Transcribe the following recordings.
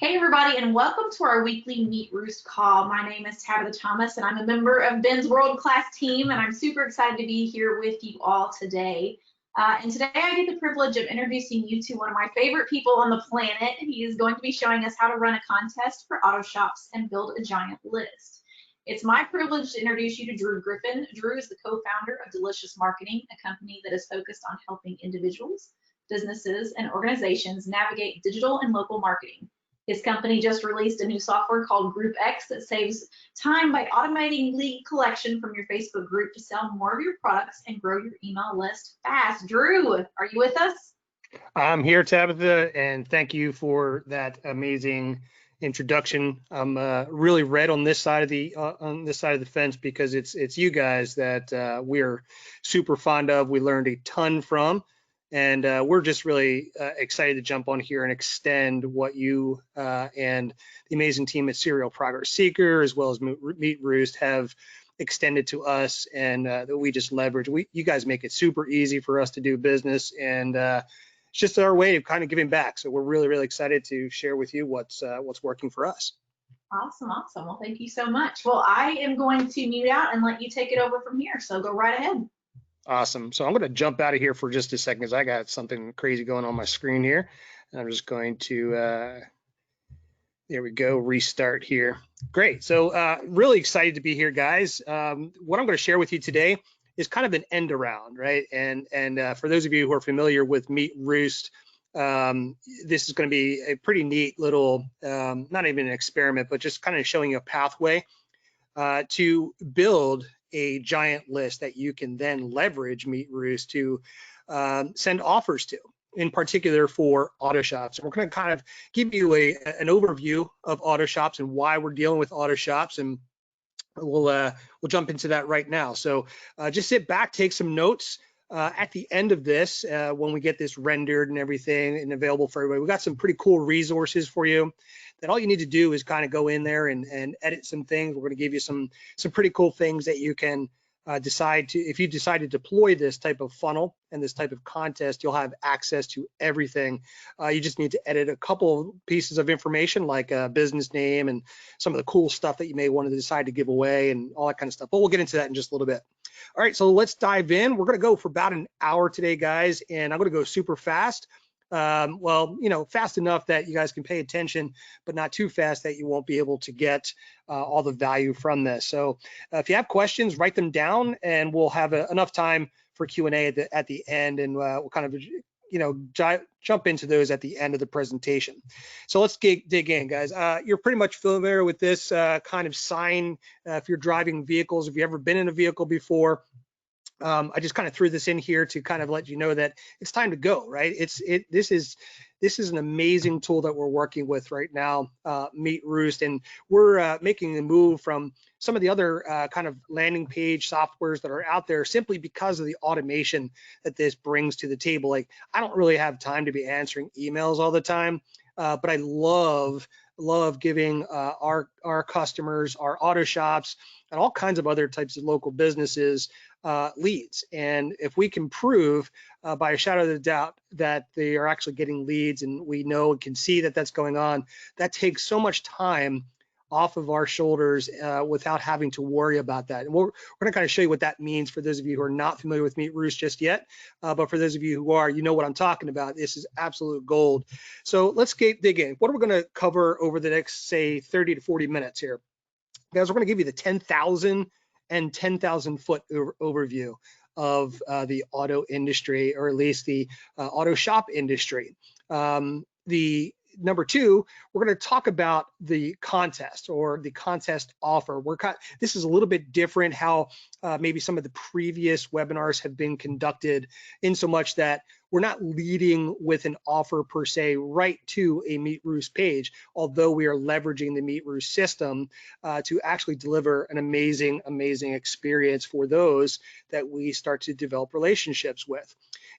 Hey everybody, and welcome to our weekly Meet Roost call. My name is Tabitha Thomas, and I'm a member of Ben's World Class team, and I'm super excited to be here with you all today. And today I get the privilege of introducing you to one of my favorite people on the planet. He is going to be showing us how to run a contest for auto shops and build a giant list. It's my privilege to introduce you to Drew Griffin. Drew is the co-founder of Delicious Marketing, a company that is focused on helping individuals, businesses, and organizations navigate digital and local marketing. His company just released a new software called GroupX that saves time by automating lead collection from your Facebook group to sell more of your products and grow your email list fast. Drew, are you with us? I'm here, Tabitha, and thank you for that amazing introduction. I'm really red on this side of the fence because it's you guys that we're super fond of. We learned a ton from. And we're just really excited to jump on here and extend what you and the amazing team at Serial Progress Seeker, as well as Meet Roost, have extended to us, and that we just leverage. You guys make it super easy for us to do business, and it's just our way of kind of giving back. So we're really excited to share with you what's working for us. Awesome. Well, thank you so much. Well, I am going to mute out and let you take it over from here. So go right ahead. Awesome. So I'm going to jump out of here for just a second because I got something crazy going on my screen here. And I'm just going to, there we go, restart here. Great. So really excited to be here, guys. What I'm going to share with you today is kind of an end around, right? And for those of you who are familiar with Meet Roost, this is going to be a pretty neat little, not even an experiment, but just kind of showing you a pathway to build a giant list that you can then leverage Meet Roost to send offers to, in particular for auto shops. And we're going to kind of give you an overview of auto shops and why we're dealing with auto shops, and we'll jump into that right now. So just sit back, take some notes. At the end of this, when we get this rendered and everything and available for everybody, we've got some pretty cool resources for you that all you need to do is kind of go in there and edit some things. We're going to give you some pretty cool things that you can decide to, if you decide to deploy this type of funnel and this type of contest, you'll have access to everything. You just need to edit a couple pieces of information like a business name and some of the cool stuff that you may want to decide to give away and all that kind of stuff. But we'll get into that in just a little bit. All right, so let's dive in. We're going to go for about an hour today, guys, and I'm going to go super fast. Well, you know, fast enough that you guys can pay attention, but not too fast that you won't be able to get all the value from this. So if you have questions, write them down, and we'll have enough time for Q&A at the end, and we'll kind of, you know, jump into those at the end of the presentation. So let's dig in, guys. You're pretty much familiar with this kind of sign if you're driving vehicles, if you've ever been in a vehicle before. I just kind of threw this in here to kind of let you know that it's time to go, right? This is an amazing tool that we're working with right now, Meet Roost, and we're making the move from some of the other kind of landing page softwares that are out there simply because of the automation that this brings to the table. Like, I don't really have time to be answering emails all the time, but I love giving our customers, our auto shops, and all kinds of other types of local businesses leads. And if we can prove by a shadow of a doubt that they are actually getting leads, and we know and can see that that's going on, that takes so much time off of our shoulders without having to worry about that. And we're going to kind of show you what that means for those of you who are not familiar with Meet Roost just yet, but for those of you who are, you know what I'm talking about. This is absolute gold. So let's dig in. What are we going to cover over the next, say, 30 to 40 minutes here? Guys, we're going to give you the 10,000 and 10,000 foot overview of the auto industry, or at least the auto shop industry. The number two, we're going to talk about the contest or the contest offer. This is a little bit different how maybe some of the previous webinars have been conducted, in so much that we're not leading with an offer per se right to a Meet Roost page, although we are leveraging the Meet Roost system to actually deliver an amazing experience for those that we start to develop relationships with.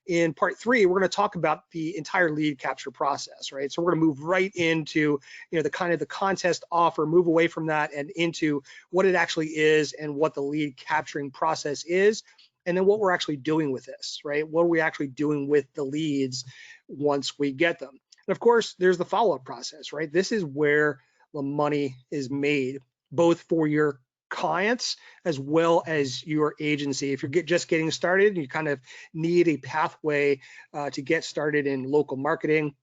In part three, we're going to talk about the entire lead capture process, right? So we're going to move right into, you know, the kind of the contest offer, move away from that and into what it actually is and what the lead capturing process is, and then what we're actually doing with this, right? What are we actually doing with the leads once we get them? And of course, there's the follow-up process, right? This is where the money is made, both for your clients as well as your agency. If you're just getting started, you kind of need a pathway to get started in local marketing,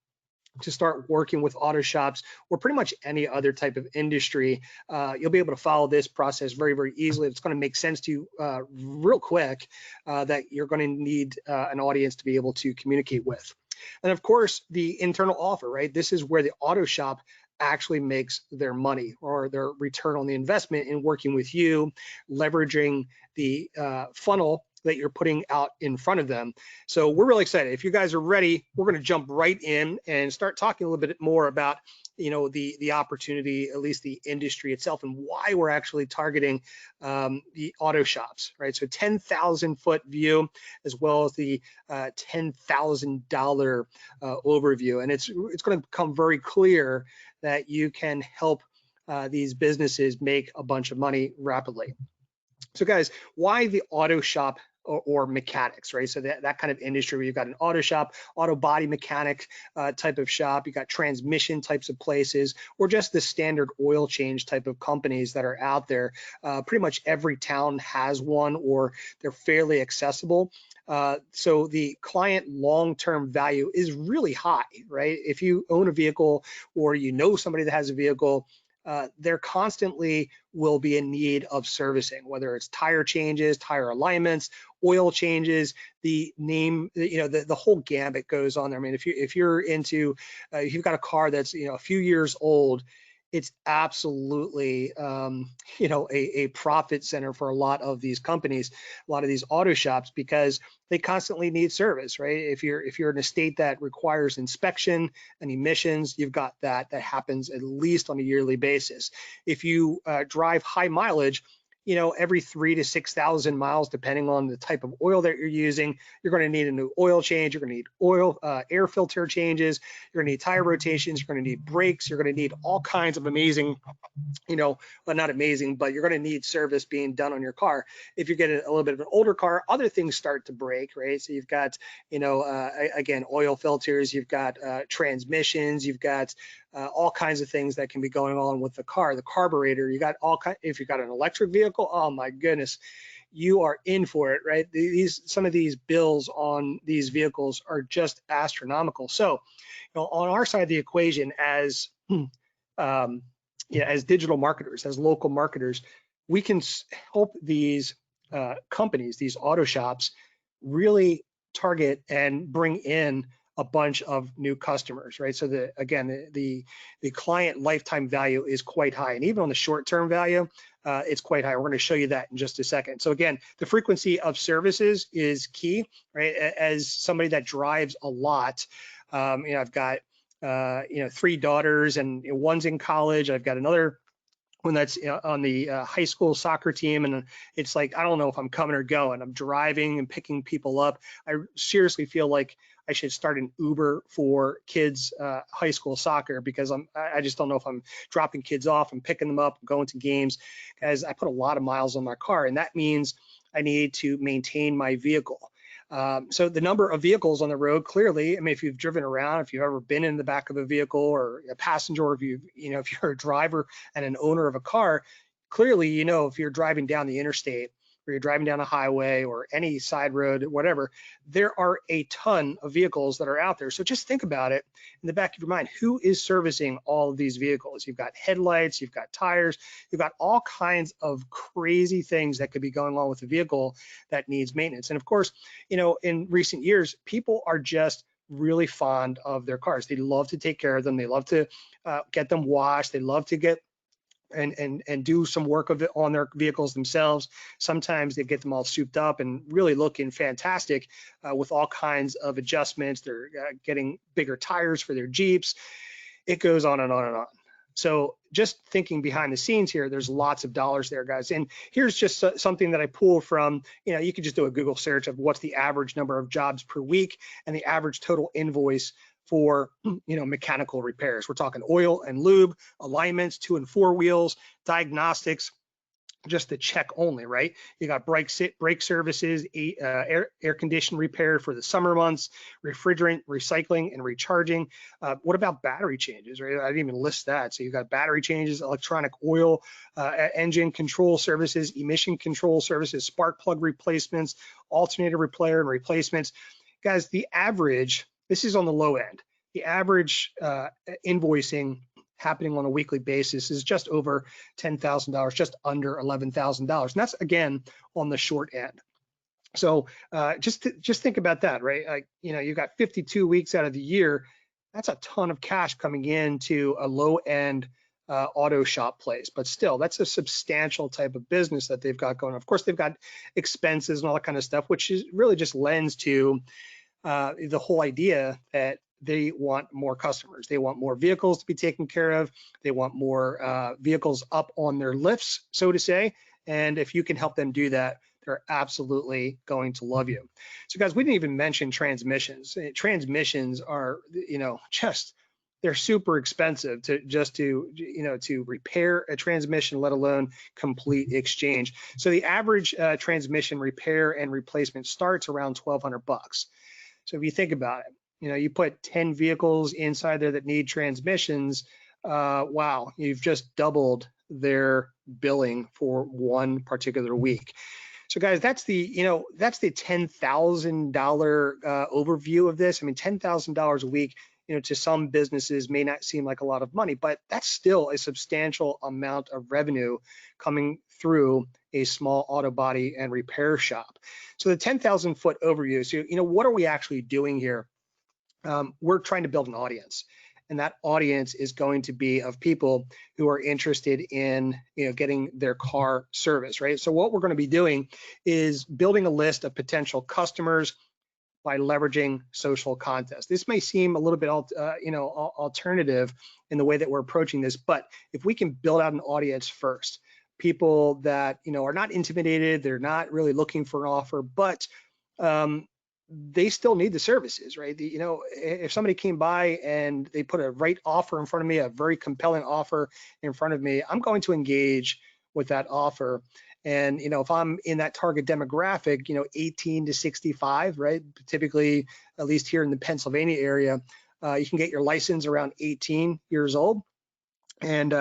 to start working with auto shops, or pretty much any other type of industry. You'll be able to follow this process very, very easily. It's going to make sense to you real quick that you're going to need an audience to be able to communicate with. And of course, the internal offer, right? This is where the auto shop actually makes their money or their return on the investment in working with you, leveraging the funnel that you're putting out in front of them. So we're really excited. If you guys are ready, we're going to jump right in and start talking a little bit more about, you know, the opportunity, at least the industry itself, and why we're actually targeting the auto shops, right? So 10,000 foot view, as well as the $10,000 overview. And it's going to become very clear that you can help these businesses make a bunch of money rapidly. So guys, why the auto shop or mechanics, right? So that kind of industry where you've got an auto shop, auto body mechanic type of shop, you got transmission types of places, or just the standard oil change type of companies that are out there. Pretty much every town has one, or they're fairly accessible. So the client long-term value is really high, right? If you own a vehicle or you know somebody that has a vehicle, there constantly will be in need of servicing, whether it's tire changes, tire alignments, oil changes, the whole gambit goes on there. I mean, if you're into, if you've got a car that's, you know, a few years old, it's absolutely, a profit center for a lot of these companies, a lot of these auto shops, because they constantly need service, right? If you're in a state that requires inspection and emissions, you've got that happens at least on a yearly basis. If you drive high mileage, you know, every 3,000 to 6,000 miles, depending on the type of oil that you're using, you're going to need a new oil change. You're going to need oil, air filter changes. You're going to need tire rotations. You're going to need brakes. You're going to need all kinds of amazing, well, not amazing, but you're going to need service being done on your car. If you're getting a little bit of an older car, other things start to break, right? So you've got, again, oil filters, you've got transmissions, you've got all kinds of things that can be going on with the car, the carburetor. You got all kinds. If you've got an electric vehicle, oh my goodness, you are in for it, right? Some of these bills on these vehicles are just astronomical. So, on our side of the equation, as as digital marketers, as local marketers, we can help these companies, these auto shops, really target and bring in a bunch of new customers, right? So the client lifetime value is quite high, and even on the short-term value, it's quite high. We're going to show you that in just a second. So again, the frequency of services is key, right? As somebody that drives a lot, I've got 3 daughters, and one's in college. I've got another one that's on the high school soccer team, and it's like, I don't know if I'm coming or going. I'm driving and picking people up. I seriously feel like I should start an Uber for kids high school soccer, because I just don't know if I'm dropping kids off and picking them up and going to games, as I put a lot of miles on my car, and that means I need to maintain my vehicle. So the number of vehicles on the road, clearly, I mean, if you've driven around, if you've ever been in the back of a vehicle or a passenger, or if you're a driver and an owner of a car, clearly, if you're driving down the interstate, or you're driving down a highway or any side road, whatever, there are a ton of vehicles that are out there. So just think about it in the back of your mind. Who is servicing all of these vehicles? You've got headlights, you've got tires, you've got all kinds of crazy things that could be going on with the vehicle that needs maintenance. And of course, in recent years, people are just really fond of their cars. They love to take care of them. They love to get them washed. They love to get and do some work of it on their vehicles themselves. Sometimes they get them all souped up and really looking fantastic with all kinds of adjustments. They're getting bigger tires for their Jeeps. It goes on and on and on. So just thinking behind the scenes here, there's lots of dollars there, guys. And here's just something that I pull from, you could just do a Google search of what's the average number of jobs per week and the average total invoice for mechanical repairs. We're talking oil and lube, alignments, 2 and 4 wheels, diagnostics, just the check only, right? You got brake services, air condition repair for the summer months, refrigerant, recycling, and recharging. What about battery changes, right? I didn't even list that. So you got battery changes, electronic oil, engine control services, emission control services, spark plug replacements, alternator repair and replacements. Guys, the average, this is on the low end, the average invoicing happening on a weekly basis is just over $10,000, just under $11,000. And that's, again, on the short end. So just think about that, right? Like, you know, you've got 52 weeks out of the year. That's a ton of cash coming into a low end auto shop place, but still, that's a substantial type of business that they've got going. Of course, they've got expenses and all that kind of stuff, which is really just lends to the whole idea that they want more customers. They want more vehicles to be taken care of. They want more vehicles up on their lifts, so to say. And if you can help them do that, they're absolutely going to love you. So guys, we didn't even mention transmissions. Transmissions are, you know, they're super expensive to repair a transmission, let alone complete exchange. So the average transmission repair and replacement starts around $1,200. So if you think about it, you know, you put 10 vehicles inside there that need transmissions, wow, you've just doubled their billing for one particular week. So guys, that's the $10,000 overview of this. I mean, $10,000 a week, you know, to some businesses may not seem like a lot of money, but that's still a substantial amount of revenue coming through a small auto body and repair shop. So the 10,000 foot overview. So, you know, what are we actually doing here? We're trying to build an audience, and that audience is going to be of people who are interested in, you know, getting their car serviced, right? So what we're going to be doing is building a list of potential customers by leveraging social contests. This may seem a little bit, alternative in the way that we're approaching this, but if we can build out an audience first, people that, you know, are not intimidated, they're not really looking for an offer, but they still need the services, right? You know, if somebody came by and they put a right offer in front of me, a very compelling offer in front of me, I'm going to engage with that offer. And, you know, if I'm in that target demographic, you know, 18 to 65, right? Typically, at least here in the Pennsylvania area, you can get your license around 18 years old. And,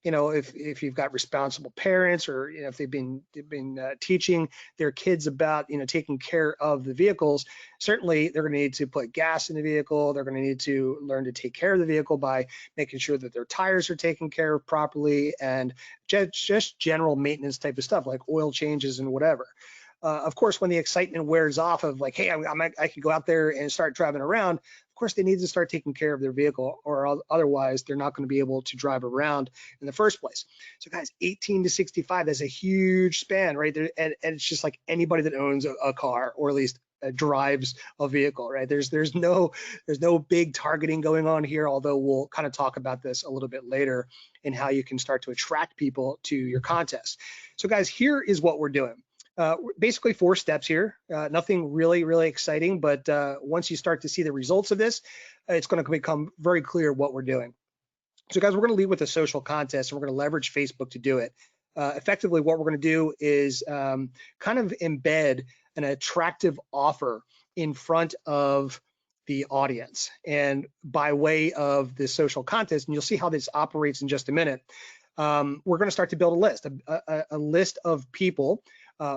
you know, if you've got responsible parents, or, you know, if they've been teaching their kids about, you know, taking care of the vehicles, certainly they're going to need to put gas in the vehicle. They're going to need to learn to take care of the vehicle by making sure that their tires are taken care of properly, and just general maintenance type of stuff like oil changes and whatever. Of course, when the excitement wears off of like, hey, I can go out there and start driving around, of course, they need to start taking care of their vehicle, or otherwise they're not going to be able to drive around in the first place. So guys, 18 to 65, that's a huge span right there. And it's just like anybody that owns a car, or at least drives a vehicle, right? There's no big targeting going on here, although we'll kind of talk about this a little bit later in how you can start to attract people to your contest. So guys, here is what we're doing. Basically 4 steps here, nothing really exciting, but once you start to see the results of this, it's going to become very clear what we're doing. So guys, we're going to lead with a social contest, and we're going to leverage Facebook to do it. Effectively, what we're going to do is kind of embed an attractive offer in front of the audience, and by way of this social contest, and you'll see how this operates in just a minute, we're going to start to build a list, a list of people,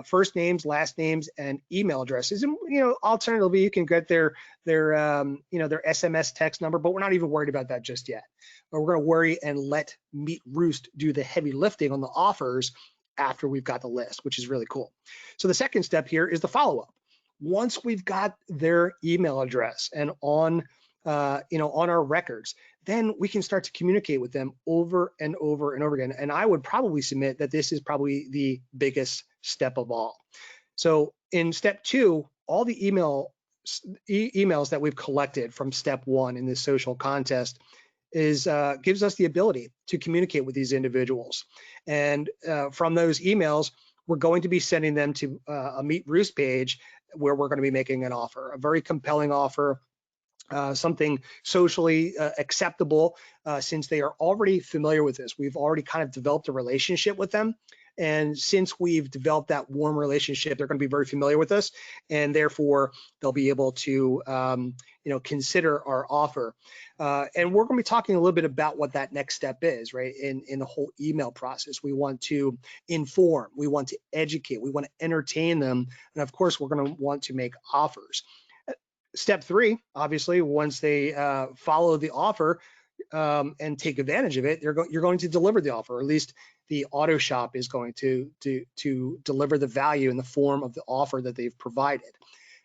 first names, last names, and email addresses. And, you know, alternatively, you can get their SMS text number, but we're not even worried about that just yet. But we're going to worry and let Meet Roost do the heavy lifting on the offers after we've got the list, which is really cool. So the second step here is the follow-up. Once we've got their email address and on our records, then we can start to communicate with them over and over and over again. And I would probably submit that this is probably the biggest step of all. So in step 2, all the emails that we've collected from step 1 in this social contest gives us the ability to communicate with these individuals. And from those emails, we're going to be sending them to a Meet Roost page where we're going to be making an offer, a very compelling offer, something socially acceptable, since they are already familiar with this. We've already kind of developed a relationship with them. And since we've developed that warm relationship, they're going to be very familiar with us, and therefore they'll be able to consider our offer. And we're going to be talking a little bit about what that next step is, right? In the whole email process, we want to inform, we want to educate, we want to entertain them, and of course, we're going to want to make offers. Step 3, obviously, once they follow the offer and take advantage of it, you're going to deliver the offer, or at least the auto shop is going to deliver the value in the form of the offer that they've provided.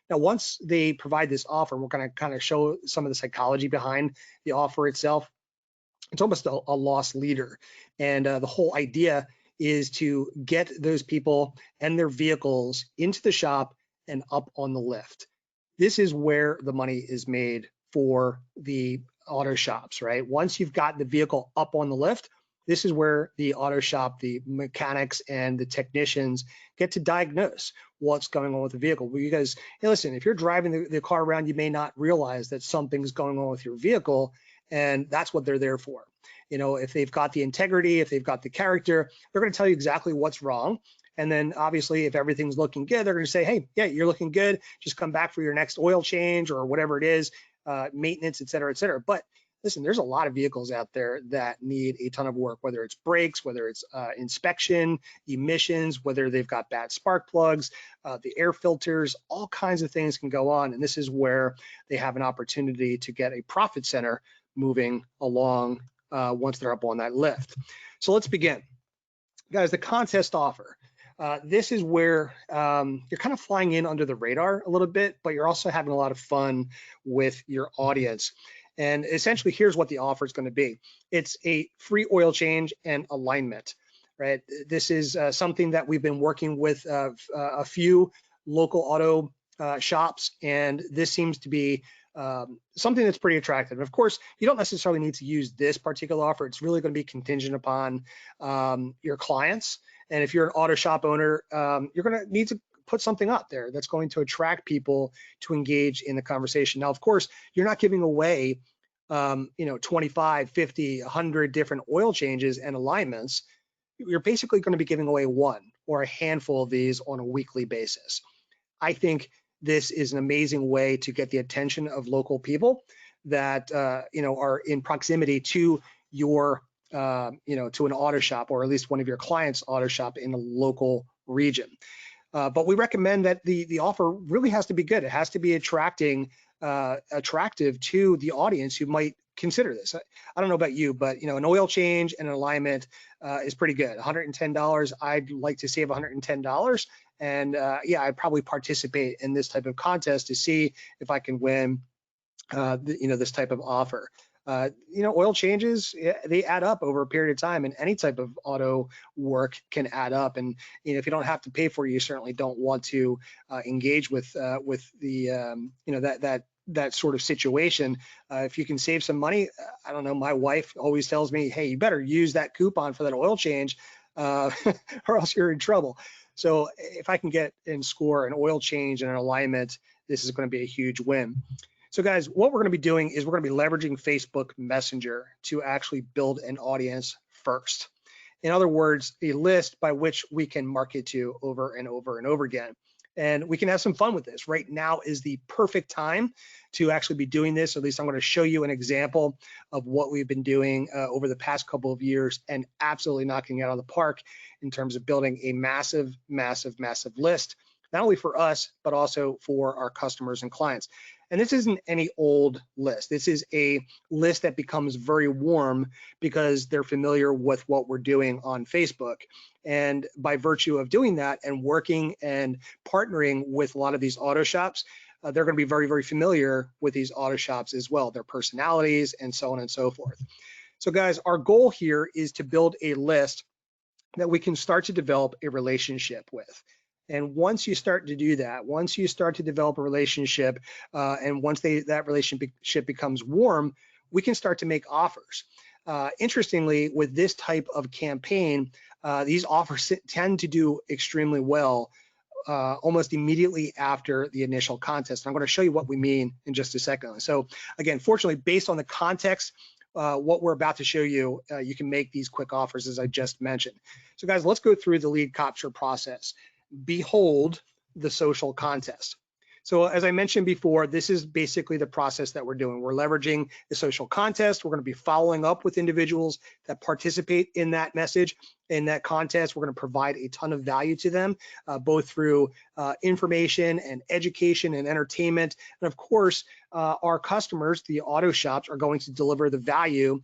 Now, once they provide this offer, we're going to kind of show some of the psychology behind the offer itself. It's almost a loss leader, and the whole idea is to get those people and their vehicles into the shop and up on the lift. This is where the money is made for the auto shops, right? Once you've got the vehicle up on the lift, this is where the auto shop, the mechanics and the technicians get to diagnose what's going on with the vehicle. Because, hey, listen, if you're driving the car around, you may not realize that something's going on with your vehicle, and that's what they're there for. If they've got the integrity, if they've got the character, they're going to tell you exactly what's wrong. And then obviously, if everything's looking good, they're going to say, hey, yeah, you're looking good. Just come back for your next oil change or whatever it is, maintenance, et cetera, et cetera. But listen, there's a lot of vehicles out there that need a ton of work, whether it's brakes, whether it's inspection, emissions, whether they've got bad spark plugs, the air filters, all kinds of things can go on. And this is where they have an opportunity to get a profit center moving along once they're up on that lift. So let's begin. Guys, the contest offer. This is where you're kind of flying in under the radar a little bit, but you're also having a lot of fun with your audience. And essentially, here's what the offer is going to be. It's a free oil change and alignment, right? This is something that we've been working with a few local auto shops, and this seems to be something that's pretty attractive. And of course, you don't necessarily need to use this particular offer. It's really going to be contingent upon your clients. And if you're an auto shop owner, you're going to need to put something up there that's going to attract people to engage in the conversation. Now, of course, you're not giving away 25, 50, 100 different oil changes and alignments. You're basically going to be giving away one or a handful of these on a weekly basis. I think this is an amazing way to get the attention of local people that are in proximity to your to an auto shop, or at least one of your clients' auto shop in a local region. But we recommend that the offer really has to be good. It has to be attractive to the audience who might consider this. I don't know about you, but an oil change and an alignment is pretty good. $110. I'd like to save $110, and yeah, I'd probably participate in this type of contest to see if I can win this type of offer. Oil changes, they add up over a period of time, and any type of auto work can add up. And if you don't have to pay for it, you certainly don't want to engage with the that sort of situation. If you can save some money, I don't know. My wife always tells me, hey, you better use that coupon for that oil change, or else you're in trouble. So if I can get and score an oil change and an alignment, this is going to be a huge win. So guys, what we're going to be doing is we're going to be leveraging Facebook Messenger to actually build an audience first. In other words, a list by which we can market to over and over and over again. And we can have some fun with this. Right now is the perfect time to actually be doing this. At least I'm going to show you an example of what we've been doing over the past couple of years, and absolutely knocking it out of the park in terms of building a massive, massive, massive list, not only for us, but also for our customers and clients. And this isn't any old list. This is a list that becomes very warm because they're familiar with what we're doing on Facebook. And by virtue of doing that and working and partnering with a lot of these auto shops, they're going to be very, very familiar with these auto shops as well, their personalities and so on and so forth. So guys, our goal here is to build a list that we can start to develop a relationship with. And once you start to do that, once you start to develop a relationship, and once that relationship becomes warm, we can start to make offers. Interestingly, with this type of campaign, these offers tend to do extremely well almost immediately after the initial contest. And I'm going to show you what we mean in just a second. So again, fortunately, based on the context what we're about to show you, you can make these quick offers as I just mentioned. So guys, let's go through the lead capture process. Behold the social contest. So as I mentioned before, this is basically the process that we're doing. We're leveraging the social contest. We're going to be following up with individuals that participate in that message, in that contest. We're going to provide a ton of value to them, both through information and education and entertainment. And of course, our customers, the auto shops, are going to deliver the value,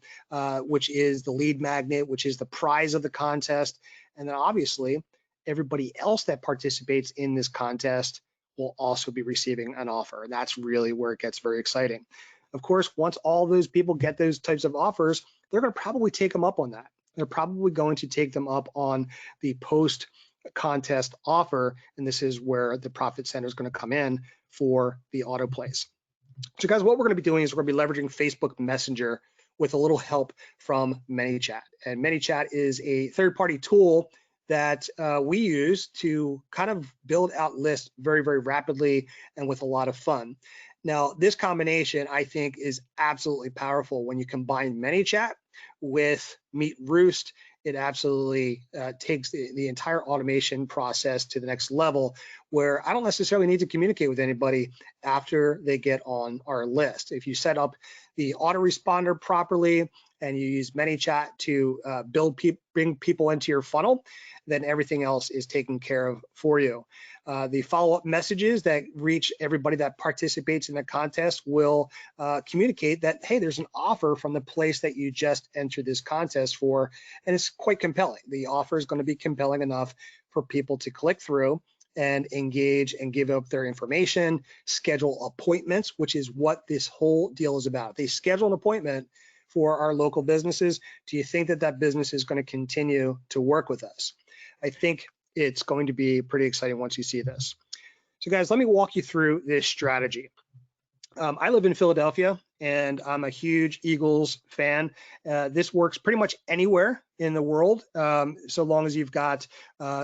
which is the lead magnet, which is the prize of the contest. And then obviously, everybody else that participates in this contest will also be receiving an offer. And that's really where it gets very exciting. Of course, once all those people get those types of offers, they're going to probably take them up on that. They're probably going to take them up on the post contest offer. And this is where the profit center is going to come in for the auto place. So guys, what we're going to be doing is we're going to be leveraging Facebook Messenger with a little help from ManyChat. And ManyChat is a third-party tool that we use to kind of build out lists very, very rapidly and with a lot of fun. Now, this combination, I think, is absolutely powerful. When you combine ManyChat with Meet Roost, it absolutely takes the entire automation process to the next level, where I don't necessarily need to communicate with anybody after they get on our list. If you set up the autoresponder properly and you use ManyChat to bring people into your funnel, then everything else is taken care of for you. The follow-up messages that reach everybody that participates in the contest will communicate that, hey, there's an offer from the place that you just entered this contest for, and it's quite compelling. The offer is going to be compelling enough for people to click through and engage and give up their information, schedule appointments, which is what this whole deal is about. They schedule an appointment for our local businesses. Do you think that that business is going to continue to work with us? I think it's going to be pretty exciting once you see this. So guys, let me walk you through this strategy. I live in Philadelphia and I'm a huge Eagles fan. This works pretty much anywhere in the world, so long as you've got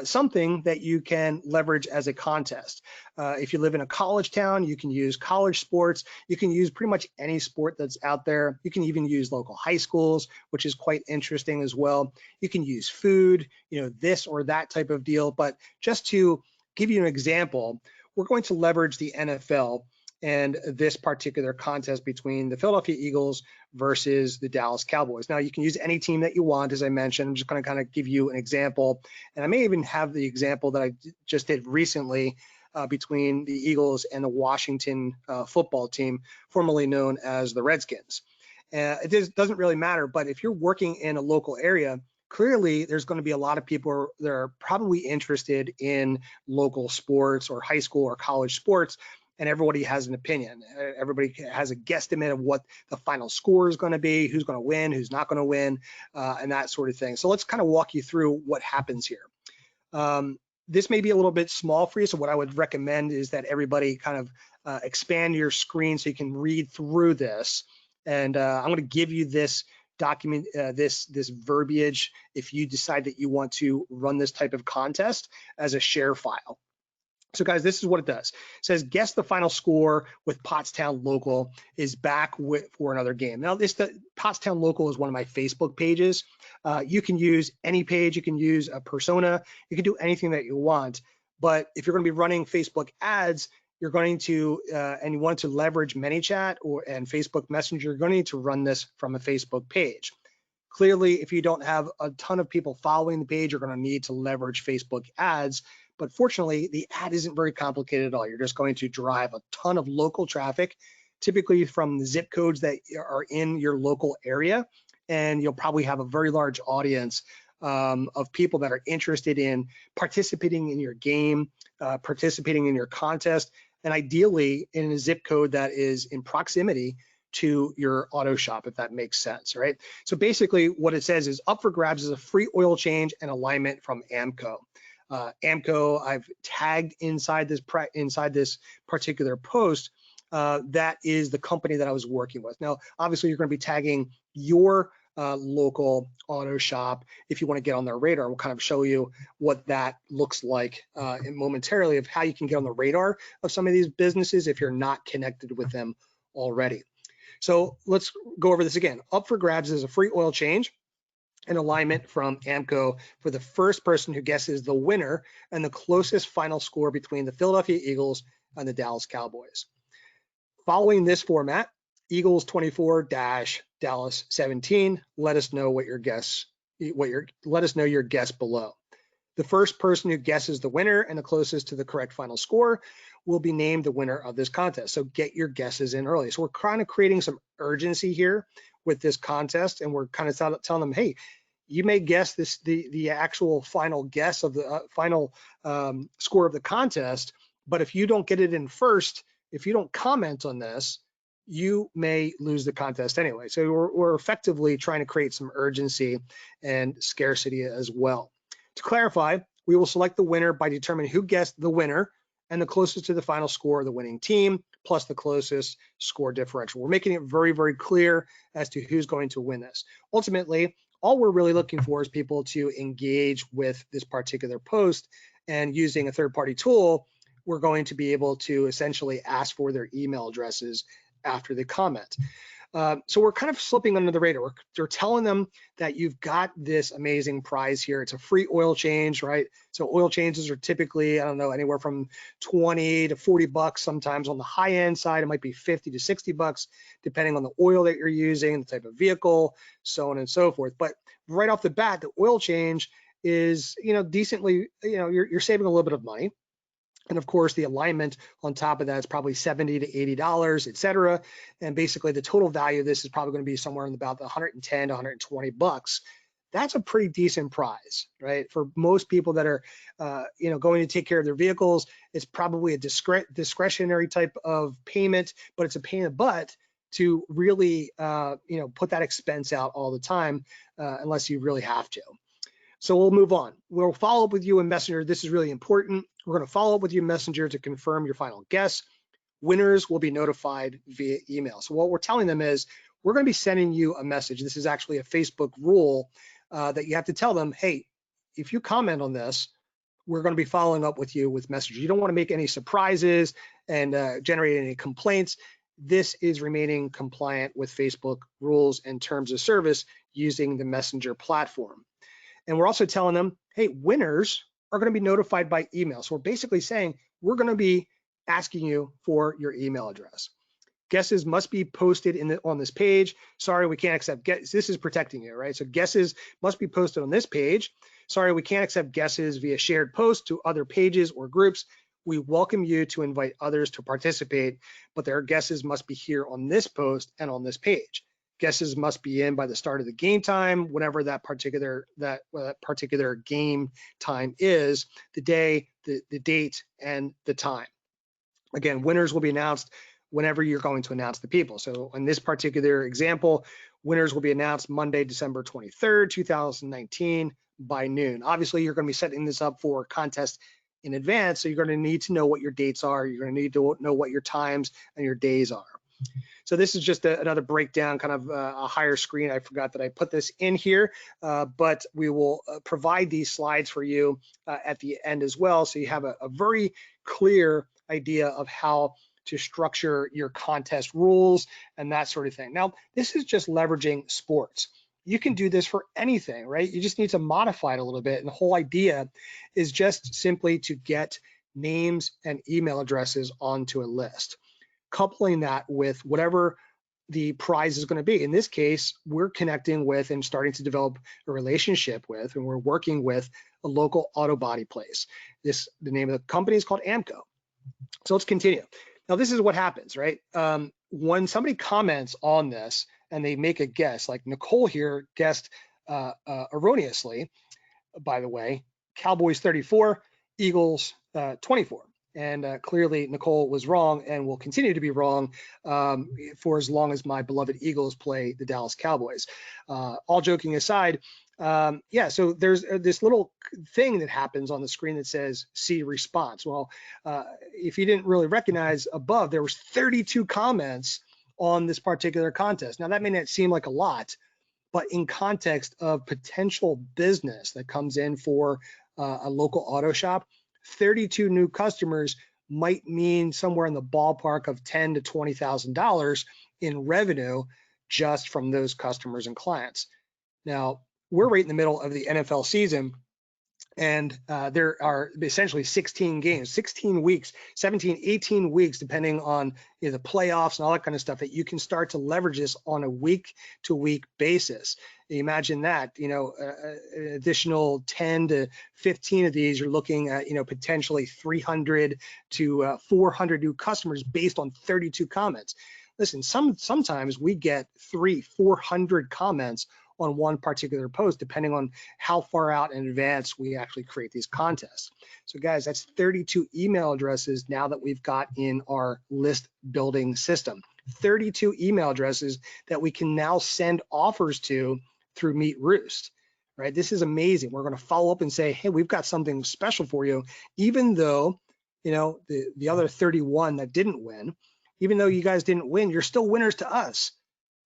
something that you can leverage as a contest. If you live in a college town, you can use college sports. You can use pretty much any sport that's out there. You can even use local high schools, which is quite interesting as well. You can use food, this or that type of deal. But just to give you an example, we're going to leverage the NFL and this particular contest between the Philadelphia Eagles versus the Dallas Cowboys. Now, you can use any team that you want, as I mentioned. I'm just going to kind of give you an example. And I may even have the example that I just did recently between the Eagles and the Washington football team, formerly known as the Redskins. It doesn't really matter, but if you're working in a local area, clearly there's going to be a lot of people that are probably interested in local sports or high school or college sports, and everybody has an opinion. Everybody has a guesstimate of what the final score is going to be, who's going to win, who's not going to win, and that sort of thing. So let's kind of walk you through what happens here. This may be a little bit small for you, so what I would recommend is that everybody kind of expand your screen so you can read through this. And I'm going to give you this document, this verbiage, if you decide that you want to run this type of contest as a share file. So guys, this is what it does. It says, guess the final score with Pottstown Local is back for another game. Now, the Pottstown Local is one of my Facebook pages. You can use any page. You can use a persona. You can do anything that you want. But if you're going to be running Facebook ads, you're going to, and you want to leverage ManyChat and Facebook Messenger, you're going to need to run this from a Facebook page. Clearly, if you don't have a ton of people following the page, you're going to need to leverage Facebook ads. But fortunately, the ad isn't very complicated at all. You're just going to drive a ton of local traffic, typically from the zip codes that are in your local area. And you'll probably have a very large audience of people that are interested in participating in your game, participating in your contest, and ideally in a zip code that is in proximity to your auto shop, if that makes sense, right? So basically what it says is up for grabs is a free oil change and alignment from AAMCO. AAMCO, I've tagged inside this particular post. That is the company that I was working with. Now, obviously, you're going to be tagging your local auto shop if you want to get on their radar. We'll kind of show you what that looks like momentarily, of how you can get on the radar of some of these businesses if you're not connected with them already. So let's go over this again. Up for grabs is a free oil change and alignment from AAMCO for the first person who guesses the winner and the closest final score between the Philadelphia Eagles and the Dallas Cowboys. Following this format, Eagles 24 - Dallas 17. Let us know what your guess. Let us know your guess below. The first person who guesses the winner and the closest to the correct final score will be named the winner of this contest. So get your guesses in early. So we're kind of creating some urgency here with this contest, and we're kind of telling them, hey, you may guess the actual final guess of the final score of the contest, but if you don't get it in first, if you don't comment on this, you may lose the contest anyway. So we're effectively trying to create some urgency and scarcity as well. To clarify, we will select the winner by determining who guessed the winner and the closest to the final score of the winning team, plus the closest score differential. We're making it very, very clear as to who's going to win this. Ultimately, all we're really looking for is people to engage with this particular post, and using a third-party tool, we're going to be able to essentially ask for their email addresses after the comment. So we're kind of slipping under the radar. We're telling them that you've got this amazing prize here. It's a free oil change, right? So oil changes are typically, I don't know, anywhere from 20 to 40 bucks. Sometimes on the high end side, it might be 50 to 60 bucks, depending on the oil that you're using, the type of vehicle, so on and so forth. But right off the bat, the oil change is, decently, you're saving a little bit of money. And of course, the alignment on top of that is probably $70 to $80, et cetera. And basically the total value of this is probably going to be somewhere in about the 110 to 120 bucks. That's a pretty decent prize, right? For most people that are, going to take care of their vehicles, it's probably a discretionary type of payment, but it's a pain in the butt to really, put that expense out all the time, unless you really have to. So we'll move on. We'll follow up with you in Messenger. This is really important. We're going to follow up with you in Messenger to confirm your final guess. Winners will be notified via email. So what we're telling them is we're going to be sending you a message. This is actually a Facebook rule that you have to tell them, hey, if you comment on this, we're going to be following up with you with Messenger. You don't want to make any surprises and generate any complaints. This is remaining compliant with Facebook rules and terms of service using the Messenger platform. And we're also telling them, hey, winners are going to be notified by email. So we're basically saying we're going to be asking you for your email address. Guesses must be posted on this page. Sorry, we can't accept guesses. This is protecting you, right? So guesses must be posted on this page. Sorry, we can't accept guesses via shared posts to other pages or groups. We welcome you to invite others to participate, but their guesses must be here on this post and on this page. Guesses must be in by the start of the game time, whenever that particular game time is, the day, the date, and the time. Again, winners will be announced whenever you're going to announce the people. So in this particular example, winners will be announced Monday, December 23rd, 2019 by noon. Obviously, you're going to be setting this up for contest in advance, so you're going to need to know what your dates are. You're going to need to know what your times and your days are. So this is just another breakdown, kind of a higher screen. I forgot that I put this in here, but we will provide these slides for you at the end as well. So you have a very clear idea of how to structure your contest rules and that sort of thing. Now, this is just leveraging sports. You can do this for anything, right? You just need to modify it a little bit. And the whole idea is just simply to get names and email addresses onto a list, coupling that with whatever the prize is going to be. In this case, we're connecting with and starting to develop a relationship with, and we're working with a local auto body place. The name of the company is called AAMCO. So let's continue. Now, this is what happens, right? When somebody comments on this and they make a guess, like Nicole here guessed erroneously, by the way, Cowboys 34, Eagles 24. And clearly Nicole was wrong and will continue to be wrong for as long as my beloved Eagles play the Dallas Cowboys. All joking aside, yeah, so there's this little thing that happens on the screen that says see response. Well, if you didn't really recognize above, there was 32 comments on this particular contest. Now that may not seem like a lot, but in context of potential business that comes in for a local auto shop, 32 new customers might mean somewhere in the ballpark of $10,000 to $20,000 in revenue just from those customers and clients. Now, we're right in the middle of the NFL season, and there are essentially 16 games, 16 weeks, 17, 18 weeks, depending on the playoffs and all that kind of stuff, that you can start to leverage this on a week-to-week basis. Imagine that, an additional 10 to 15 of these, you're looking at, potentially 300 to 400 new customers based on 32 comments. Listen, sometimes we get 300-400 comments on one particular post, depending on how far out in advance we actually create these contests. So guys, that's 32 email addresses now that we've got in our list building system. 32 email addresses that we can now send offers to through Meet Roost, right? This is amazing. We're going to follow up and say, hey, we've got something special for you, even though, the other 31 that didn't win, even though you guys didn't win, you're still winners to us.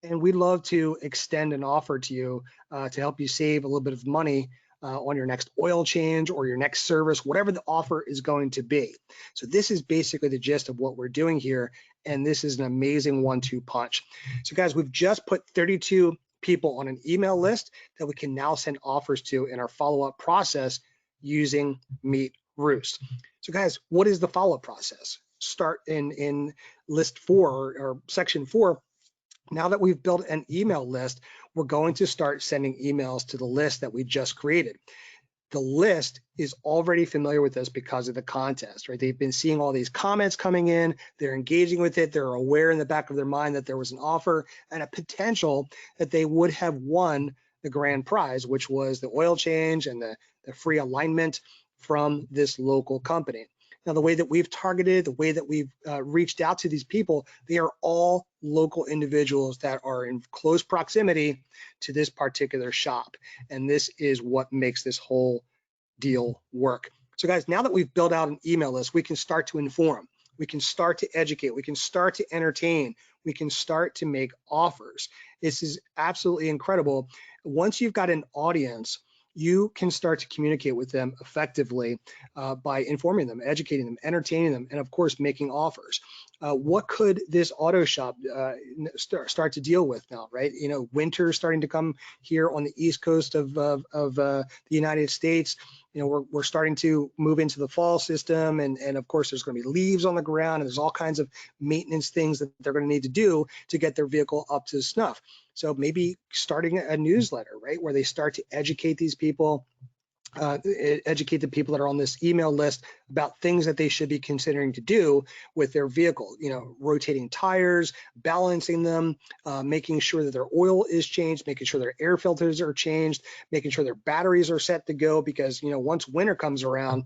And we'd love to extend an offer to you to help you save a little bit of money on your next oil change or your next service, whatever the offer is going to be. So this is basically the gist of what we're doing here. And this is an amazing 1-2 punch. So guys, we've just put 32 people on an email list that we can now send offers to in our follow-up process using Meet Roost. So guys, what is the follow-up process? Start in list 4 or section 4. Now that we've built an email list, we're going to start sending emails to the list that we just created. The list is already familiar with us because of the contest, right? They've been seeing all these comments coming in, they're engaging with it, they're aware in the back of their mind that there was an offer and a potential that they would have won the grand prize, which was the oil change and the free alignment from this local company. Now, the way that we've targeted, the way that we've reached out to these people, they are all local individuals that are in close proximity to this particular shop. And this is what makes this whole deal work. So guys, now that we've built out an email list, we can start to inform, we can start to educate, we can start to entertain, we can start to make offers. This is absolutely incredible. Once you've got an audience, you can start to communicate with them effectively by informing them, educating them, entertaining them, and of course, making offers. What could this auto shop start to deal with now, right? Winter is starting to come here on the East Coast of the United States. We're starting to move into the fall system, and of course, there's going to be leaves on the ground, and there's all kinds of maintenance things that they're going to need to do to get their vehicle up to snuff. So maybe starting a newsletter, right, where they start to educate these people, educate the people that are on this email list about things that they should be considering to do with their vehicle, rotating tires, balancing them, making sure that their oil is changed, making sure their air filters are changed, making sure their batteries are set to go, because once winter comes around,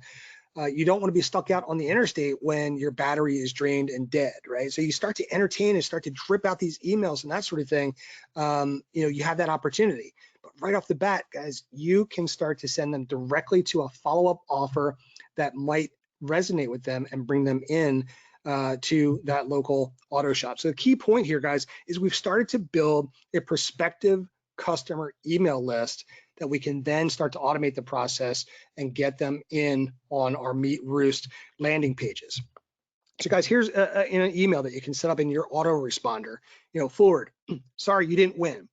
you don't want to be stuck out on the interstate when your battery is drained and dead, right? So you start to entertain and start to drip out these emails and that sort of thing. You have that opportunity. But right off the bat, guys, you can start to send them directly to a follow-up offer that might resonate with them and bring them in to that local auto shop. So the key point here, guys, is we've started to build a prospective customer email list that we can then start to automate the process and get them in on our Meet Roost landing pages. So guys, here's an email that you can set up in your autoresponder. Forward, sorry you didn't win.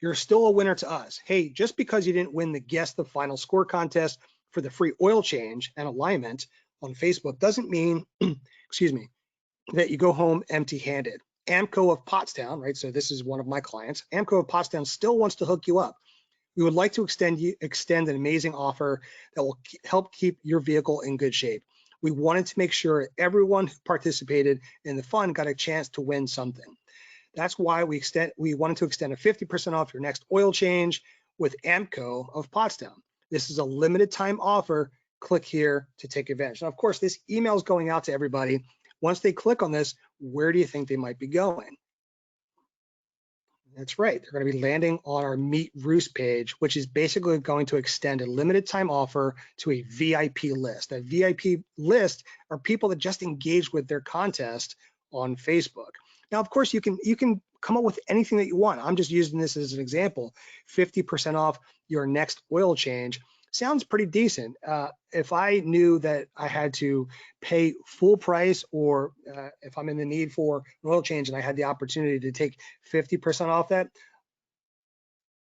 You're still a winner to us. Hey, just because you didn't win the Guess the Final Score contest for the free oil change and alignment on Facebook doesn't mean, excuse me, that you go home empty-handed. AAMCO of Pottstown, right? So this is one of my clients. AAMCO of Pottstown still wants to hook you up. We would like to extend an amazing offer that will help keep your vehicle in good shape. We wanted to make sure everyone who participated in the fun got a chance to win something. That's why we wanted to extend a 50% off your next oil change with AAMCO of Pottstown. This is a limited time offer. Click here to take advantage. Now, of course, this email is going out to everybody. Once they click on this, where do you think they might be going? That's right, they're going to be landing on our Meet Roost page, which is basically going to extend a limited time offer to a VIP list. A VIP list are people that just engaged with their contest on Facebook. Now, of course, you can come up with anything that you want. I'm just using this as an example. 50% off your next oil change. sounds pretty decent. If I knew that I had to pay full price, or if I'm in the need for an oil change and I had the opportunity to take 50% off that,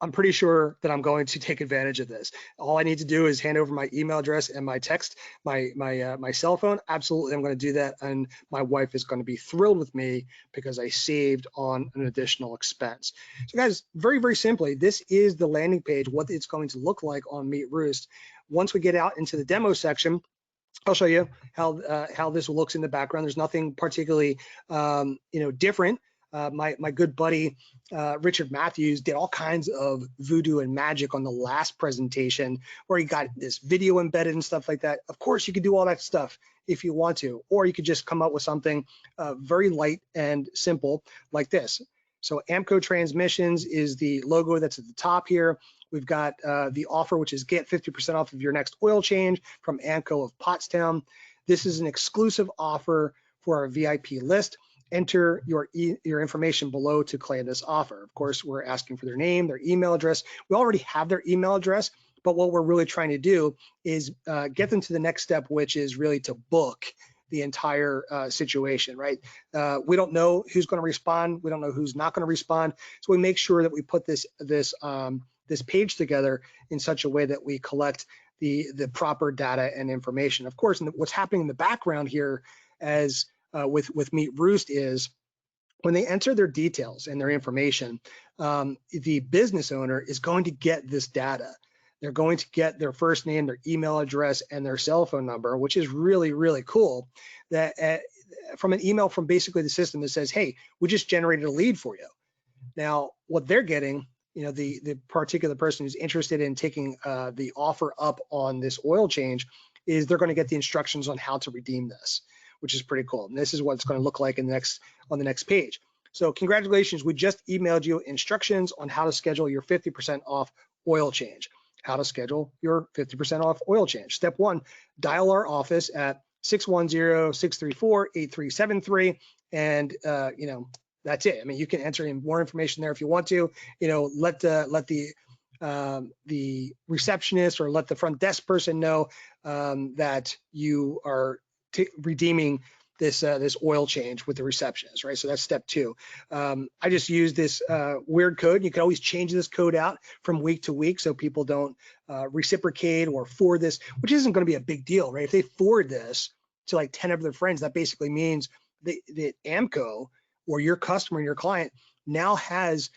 I'm pretty sure that I'm going to take advantage of this. All I need to do is hand over my email address and my text, my cell phone. Absolutely, I'm going to do that, and my wife is going to be thrilled with me because I saved on an additional expense. So, guys, very, very simply, this is the landing page, what it's going to look like on Meet Roost. Once we get out into the demo section, I'll show you how this looks in the background. There's nothing particularly different. My good buddy Richard Matthews did all kinds of voodoo and magic on the last presentation, where he got this video embedded and stuff like that. Of course, you could do all that stuff if you want to, or you could just come up with something very light and simple like this. So AAMCO Transmissions is the logo that's at the top here. We've got the offer, which is get 50% off of your next oil change from AAMCO of Pottstown. This is an exclusive offer for our VIP list. Enter your information below to claim this offer. Of course, we're asking for their name, their email address. We already have their email address, but what we're really trying to do is get them to the next step, which is really to book the entire situation, right? We don't know who's going to respond. We don't know who's not going to respond. So we make sure that we put this page together in such a way that we collect the proper data and information. Of course, and what's happening in the background here as with Meet Roost is when they enter their details and their information, the business owner is going to get this data. They're going to get their first name, their email address, and their cell phone number, which is really, really cool. That from an email from basically the system that says, hey, we just generated a lead for you. Now, what they're getting, the particular person who's interested in taking the offer up on this oil change, is they're going to get the instructions on how to redeem this, which is pretty cool. And this is what it's going to look like on the next page. So congratulations, we just emailed you instructions on how to schedule your 50% off oil change. How to schedule your 50% off oil change. Step 1, dial our office at 610-634-8373, and that's it. I mean, you can enter in more information there if you want to. Let the receptionist or let the front desk person know that you are redeeming this oil change with the receptionist, right? So that's step 2. I just use this weird code. You can always change this code out from week to week so people don't reciprocate or forward this, which isn't going to be a big deal, right? If they forward this to like 10 of their friends, that basically means that AAMCO or your customer and your client now has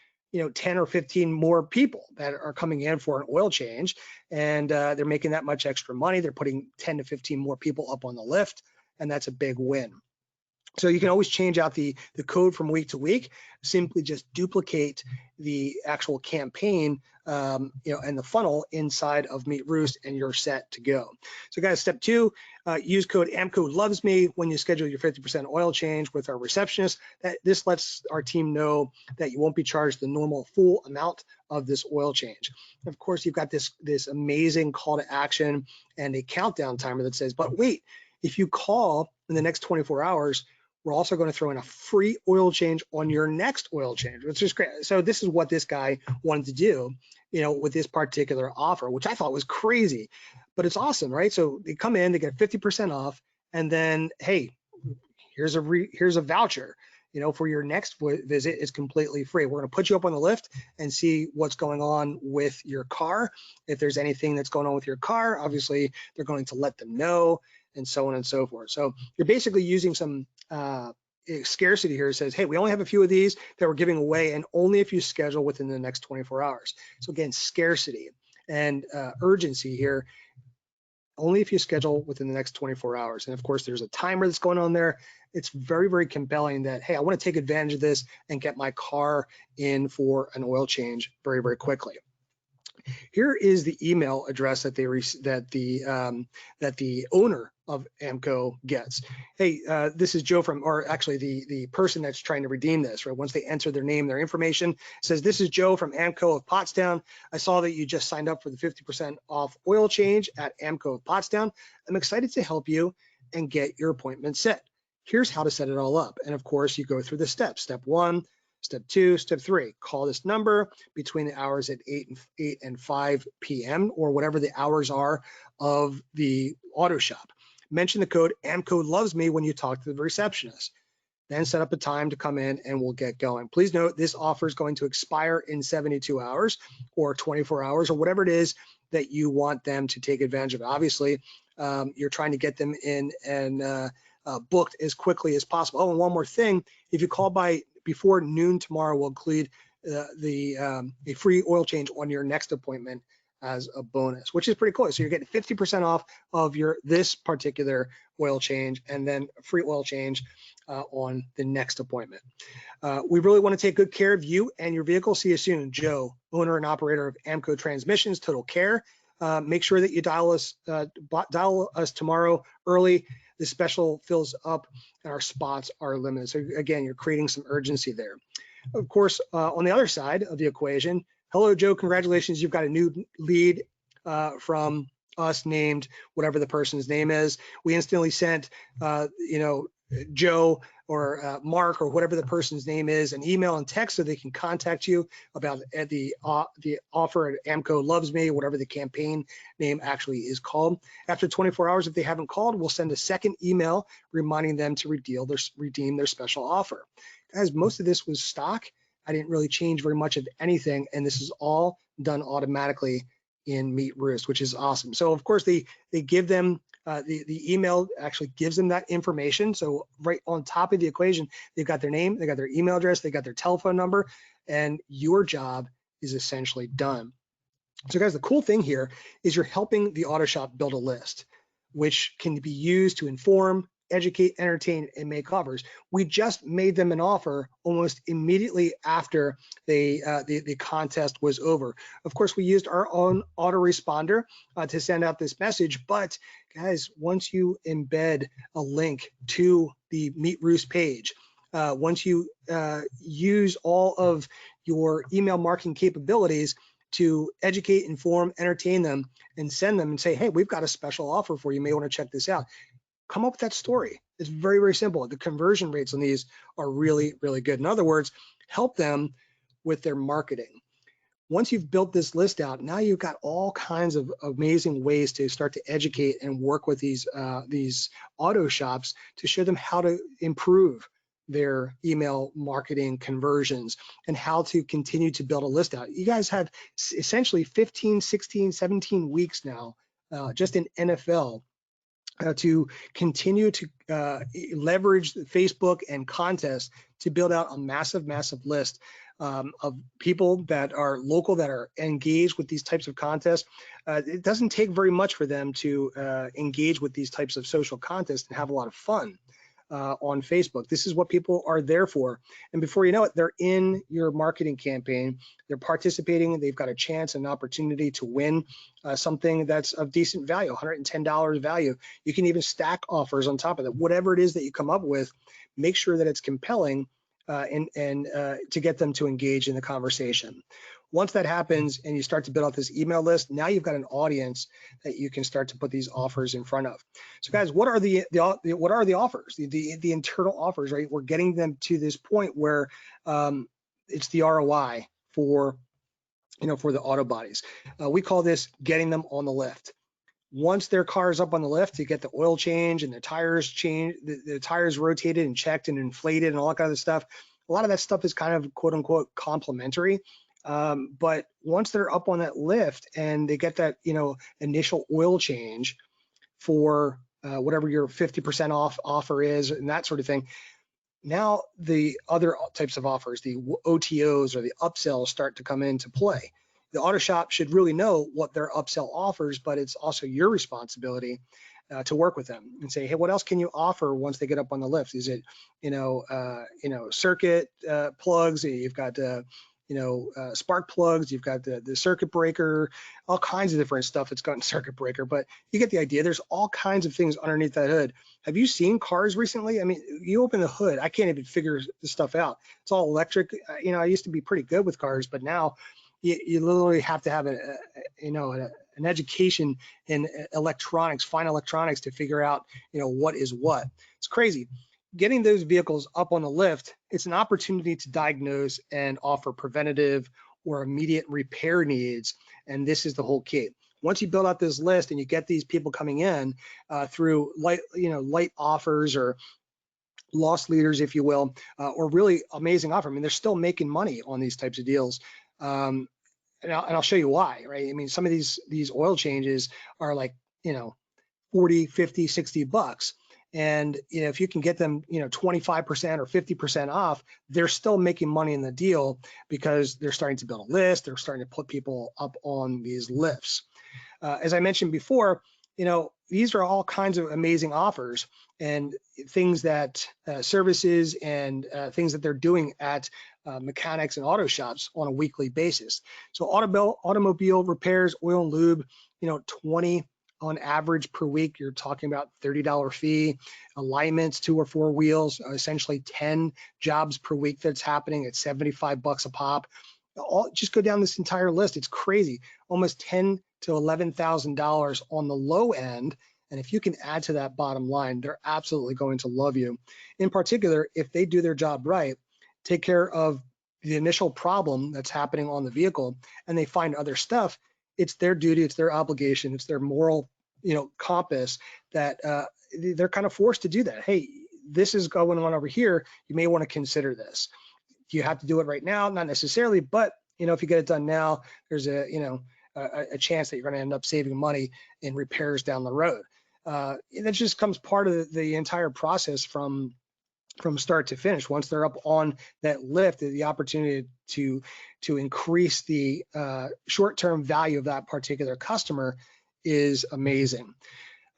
10 or 15 more people that are coming in for an oil change, and they're making that much extra money. They're putting 10 to 15 more people up on the lift, and that's a big win. So you can always change out the code from week to week. Simply just duplicate the actual campaign, and the funnel inside of Meet Roost, and you're set to go. So guys, step 2, use code AAMCO loves me when you schedule your 50% oil change with our receptionist. This lets our team know that you won't be charged the normal full amount of this oil change. Of course, you've got this amazing call to action and a countdown timer that says, but wait, if you call in the next 24 hours, we're also going to throw in a free oil change on your next oil change, which is great. So this is what this guy wanted to do, with this particular offer, which I thought was crazy, but it's awesome, right? So they come in, they get 50% off, and then, hey, here's a voucher, for your next visit. Is completely free. We're going to put you up on the lift and see what's going on with your car. If there's anything that's going on with your car, obviously they're going to let them know, and so on and so forth. So you're basically using some scarcity here. It says, hey, we only have a few of these that we're giving away, and only if you schedule within the next 24 hours. So again, scarcity and urgency here, only if you schedule within the next 24 hours. And of course, there's a timer that's going on there. It's very, very compelling that, hey, I want to take advantage of this and get my car in for an oil change very, very quickly. Here is the email address that the owner of AAMCO gets. Hey, this is Joe from, or actually the person that's trying to redeem this, right? Once they enter their name, their information, it says, this is Joe from AAMCO of Pottstown. I saw that you just signed up for the 50% off oil change at AAMCO of Pottstown. I'm excited to help you and get your appointment set. Here's how to set it all up. And of course, you go through the steps. Step 1, Step 2, step 3, call this number between the hours at 8 and 5 p.m. or whatever the hours are of the auto shop. Mention the code AMCO loves me when you talk to the receptionist. Then set up a time to come in and we'll get going. Please note this offer is going to expire in 72 hours or 24 hours or whatever it is that you want them to take advantage of. Obviously, you're trying to get them in and booked as quickly as possible. Oh, and one more thing, if you call by before noon tomorrow, we'll include a free oil change on your next appointment as a bonus, which is pretty cool. So you're getting 50% off of this particular oil change and then a free oil change on the next appointment. We really want to take good care of you and your vehicle. See you soon. Joe, owner and operator of AMCO Transmissions, Total Care. Make sure that you dial us tomorrow early. The special fills up and our spots are limited. So again, you're creating some urgency there. Of course, on the other side of the equation, hello, Joe, congratulations. You've got a new lead from us named whatever the person's name is. We instantly sent, Joe or Mark or whatever the person's name is an email and text so they can contact you about the offer at AMCO Loves Me, whatever the campaign name actually is called. After 24 hours, if they haven't called, we'll send a second email reminding them to redeem their special offer. Guys, most of this was stock. I didn't really change very much of anything, and this is all done automatically in Meet Roost, which is awesome. So of course they give them the email actually gives them that information. So right on top of the equation, they've got their name, they got their email address, they got their telephone number, and your job is essentially done. So guys, the cool thing here is you're helping the auto shop build a list, which can be used to inform, educate, entertain, and make offers. We just made them an offer almost immediately after the contest was over. Of course, we used our own autoresponder to send out this message, but guys, once you embed a link to the Meet Roost page, once you use all of your email marketing capabilities to educate, inform, entertain them, and send them and say, hey, we've got a special offer for you. You may want to check this out. Come up with that story. It's very, very simple. The conversion rates on these are really, really good. In other words, help them with their marketing. Once you've built this list out, now you've got all kinds of amazing ways to start to educate and work with these auto shops to show them how to improve their email marketing conversions and how to continue to build a list out. You guys have essentially 15, 16, 17 weeks now just in NFL to continue to leverage Facebook and contests to build out a massive, massive list of people that are local, that are engaged with these types of contests. It doesn't take very much for them to engage with these types of social contests and have a lot of fun on Facebook. This is what people are there for. And before you know it, they're in your marketing campaign, they're participating, they've got a chance, an opportunity to win something that's of decent value, $110 value. You can even stack offers on top of that. Whatever it is that you come up with, make sure that it's compelling and to get them to engage in the conversation. Once that happens and you start to build out this email list, now you've got an audience that you can start to put these offers in front of. So guys, what are the offers? The internal offers, right? We're getting them to this point where it's the ROI for the auto bodies. We call this getting them on the lift. Once their car is up on the lift, to get the oil change and the tires changed, the tires rotated and checked and inflated and all that kind of stuff. A lot of that stuff is kind of quote unquote complimentary. But once they're up on that lift and they get that initial oil change for whatever your 50% off offer is and that sort of thing, now the other types of offers, the OTOs or the upsells, start to come into play. The auto shop should really know what their upsell offers, but it's also your responsibility to work with them and say, hey, what else can you offer once they get up on the lift? Is it circuit plugs? You've got spark plugs, you've got the circuit breaker, all kinds of different stuff that's got in circuit breaker, but you get the idea. There's all kinds of things underneath that hood. Have you seen cars recently? I mean, you open the hood, I can't even figure this stuff out. It's all electric. I used to be pretty good with cars, but now you literally have to have an education in electronics, fine electronics, to figure out what is what. It's crazy. getting those vehicles up on the lift, it's an opportunity to diagnose and offer preventative or immediate repair needs. And this is the whole key. Once you build out this list and you get these people coming in through light offers or loss leaders, if you will, or really amazing offer. I mean, they're still making money on these types of deals. And I'll show you why, right? I mean, some of these oil changes are like, 40, 50, 60 bucks. And if you can get them 25% or 50% off, they're still making money in the deal because they're starting to build a list, they're starting to put people up on these lifts. As I mentioned before, these are all kinds of amazing offers and things that services and things that they're doing at mechanics and auto shops on a weekly basis. So automobile repairs, oil and lube, 20 on average per week. You're talking about $30 fee. Alignments, 2 or 4 wheels, essentially 10 jobs per week that's happening at 75 bucks a pop. Just go down this entire list. It's crazy. Almost $10,000 to $11,000 on the low end. And if you can add to that bottom line, they're absolutely going to love you. In particular, if they do their job right, take care of the initial problem that's happening on the vehicle, and they find other stuff, it's their duty, it's their obligation, it's their moral, compass that they're kind of forced to do that. Hey, this is going on over here. You may want to consider this. You have to do it right now, not necessarily, but if you get it done now, there's a chance that you're going to end up saving money in repairs down the road. That just comes part of the entire process from start to finish. Once they're up on that lift, the opportunity to increase the short-term value of that particular customer is amazing.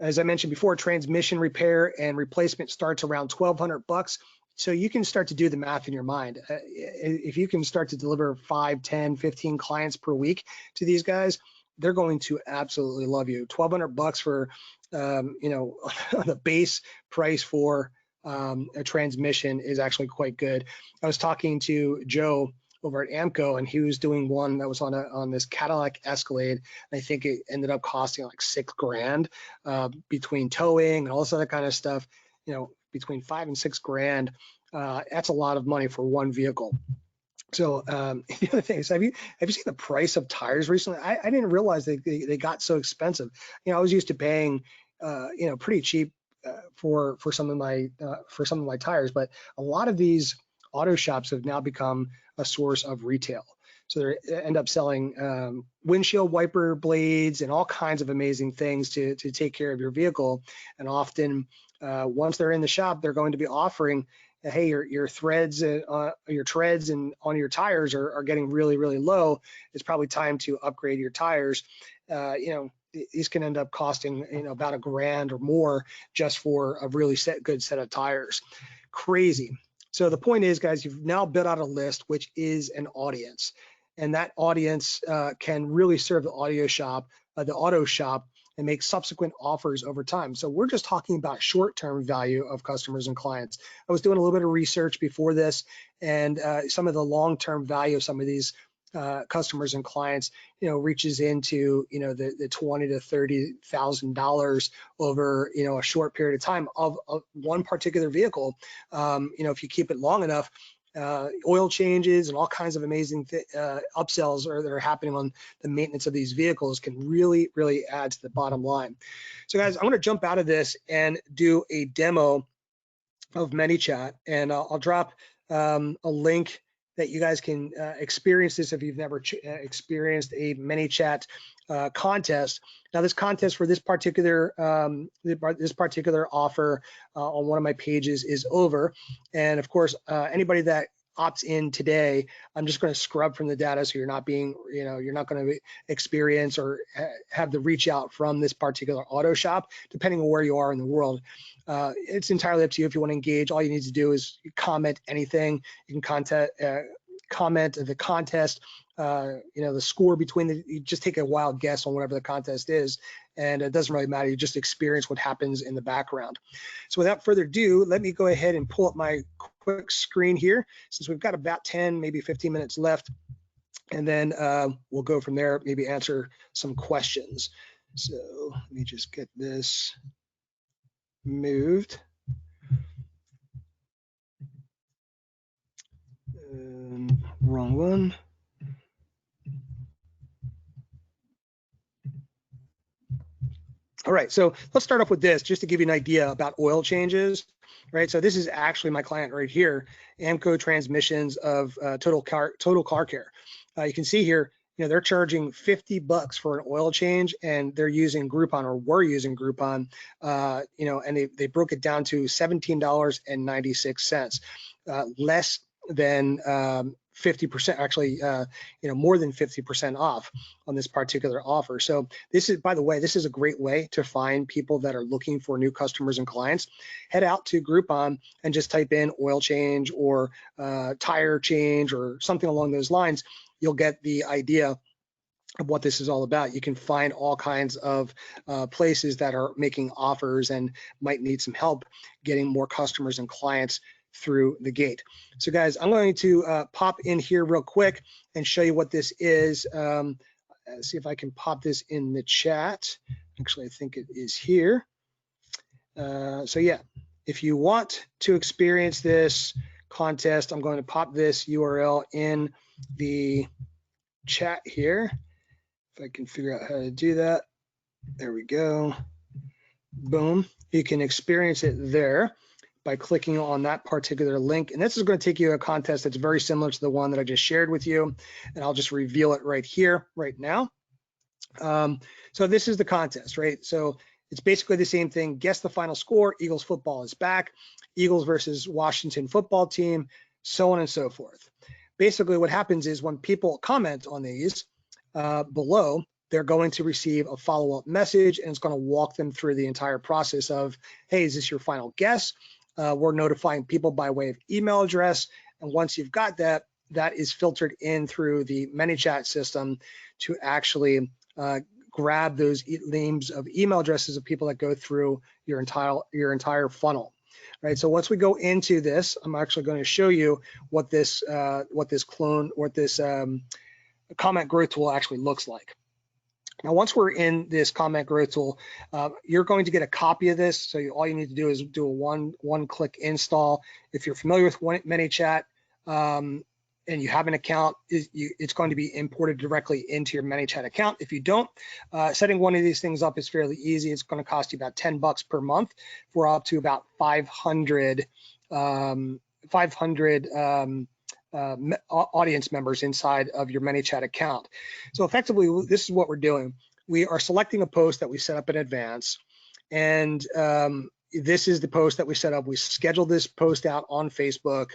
As I mentioned before, transmission repair and replacement starts around $1,200. So you can start to do the math in your mind. If you can start to deliver 5, 10, 15 clients per week to these guys, they're going to absolutely love you. $1,200 for, the base price for a transmission is actually quite good. I was talking to Joe over at AAMCO, and he was doing one that was on this Cadillac Escalade. I think it ended up costing like $6,000 between towing and all this other kind of stuff. Between $5,000 and $6,000. That's a lot of money for one vehicle. So the other thing is, have you seen the price of tires recently? I didn't realize they got so expensive. I was used to paying pretty cheap for some of my tires, but a lot of these auto shops have now become a source of retail. So they end up selling windshield wiper blades and all kinds of amazing things to take care of your vehicle. And often, once they're in the shop, they're going to be offering, hey, your threads, your treads, and on your tires are getting really, really low. It's probably time to upgrade your tires. These can end up costing about $1,000 or more just for a really good set of tires. Crazy. So the point is, guys, you've now built out a list, which is an audience. And that audience can really serve the auto shop, and make subsequent offers over time. So we're just talking about short-term value of customers and clients. I was doing a little bit of research before this, and some of the long-term value of some of these customers and clients, reaches into the $20,000 to $30,000 over a short period of time of one particular vehicle. If you keep it long enough, oil changes and all kinds of amazing upsells that are happening on the maintenance of these vehicles can really, really add to the bottom line. So guys, I'm going to jump out of this and do a demo of ManyChat, and I'll drop a link that you guys can experience this if you've never experienced a ManyChat contest. Now, this contest for this particular offer on one of my pages is over, and of course, anybody that opts in today, I'm just going to scrub from the data, so you're not being, you're not going to experience or have the reach out from this particular auto shop, depending on where you are in the world. It's entirely up to you if you want to engage. All you need to do is comment anything. You can comment the contest, the score between you just take a wild guess on whatever the contest is, and it doesn't really matter. You just experience what happens in the background. So without further ado, let me go ahead and pull up my quick screen here, since we've got about 10, maybe 15 minutes left, and then we'll go from there, maybe answer some questions. So let me just get this moved. Wrong one. All right, so let's start off with this just to give you an idea about oil changes, right? So this is actually my client right here, AAMCO Transmissions of Total Car Care. You can see here, they're charging $50 for an oil change, and they're using Groupon, or were using Groupon, and they broke it down to $17.96, less than 50%, actually, more than 50% off on this particular offer. So this is, by the way, this is a great way to find people that are looking for new customers and clients. Head out to Groupon and just type in oil change or tire change or something along those lines. You'll get the idea of what this is all about. You can find all kinds of places that are making offers and might need some help getting more customers and clients through the gate. So guys, I'm going to pop in here real quick and show you what this is. See if I can pop this in the chat. Actually, I think it is here. So yeah, if you want to experience this contest, I'm going to pop this URL in the chat here. If I can figure out how to do that. There we go. Boom. You can experience it there by clicking on that particular link. And this is going to take you to a contest that's very similar to the one that I just shared with you. And I'll just reveal it right here, right now. So this is the contest, right? So it's basically the same thing. Guess the final score. Eagles football is back. Eagles versus Washington football team, so on and so forth. Basically what happens is when people comment on these below, they're going to receive a follow-up message, and it's going to walk them through the entire process of, hey, is this your final guess? We're notifying people by way of email address. And once you've got that, that is filtered in through the ManyChat system to actually grab those names of email addresses of people that go through your entire funnel. Right. So once we go into this, I'm actually going to show you what this comment growth tool actually looks like. Now, once we're in this comment growth tool, you're going to get a copy of this. So all you need to do is do a one-click install. If you're familiar with ManyChat and you have an account, it's going to be imported directly into your ManyChat account. If you don't, setting one of these things up is fairly easy. It's going to cost you about $10 per month for up to about 500 audience members inside of your ManyChat account. So effectively, this is what we're doing. We are selecting a post that we set up in advance, and this is the post that we set up. We scheduled this post out on Facebook,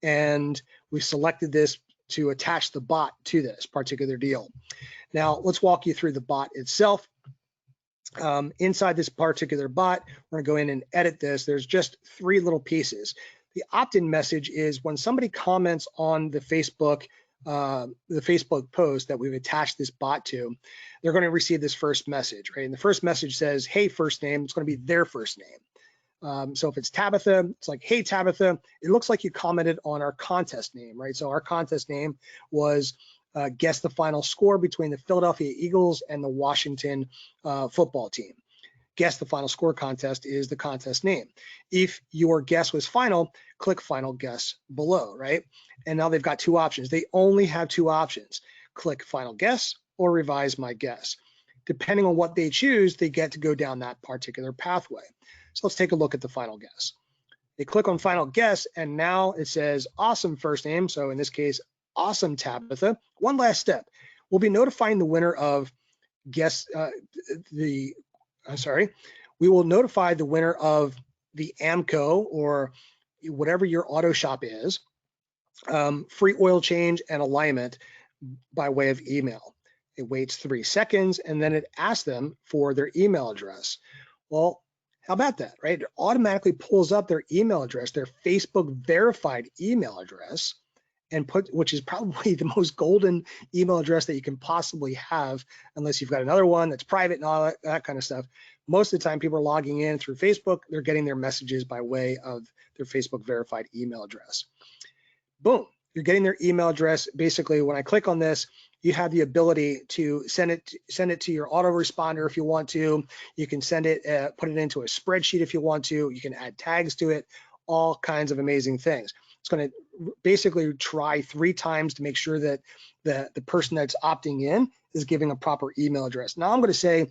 and we selected this to attach the bot to this particular deal. Now, let's walk you through the bot itself. Inside this particular bot, we're going to go in and edit this. There's just 3 little pieces. The opt-in message is when somebody comments on the Facebook post that we've attached this bot to, they're going to receive this first message, right? And the first message says, hey, first name. It's going to be their first name. So if it's Tabitha, it's like, hey, Tabitha, it looks like you commented on our contest name, right? So our contest name was guess the final score between the Philadelphia Eagles and the Washington football team. Guess the final score contest is the contest name. If your guess was final, click final guess below, right? And now they've got 2 options. They only have 2 options. Click final guess or revise my guess. Depending on what they choose, they get to go down that particular pathway. So let's take a look at the final guess. They click on final guess, and now it says awesome first name. So in this case, awesome Tabitha. One last step. We'll be notifying the winner of we will notify the winner of the AAMCO or whatever your auto shop is, free oil change and alignment by way of email. It waits 3 seconds and then it asks them for their email address. Well, how about that, right? It automatically pulls up their email address, their Facebook verified email address, and which is probably the most golden email address that you can possibly have, unless you've got another one that's private and all that kind of stuff. Most of the time, people are logging in through Facebook. They're getting their messages by way of their Facebook verified email address. Boom, you're getting their email address. Basically, when I click on this, you have the ability to send it to your autoresponder if you want to. You can send it, put it into a spreadsheet if you want to. You can add tags to it, all kinds of amazing things. It's going to basically try 3 times to make sure that the person that's opting in is giving a proper email address. Now I'm going to say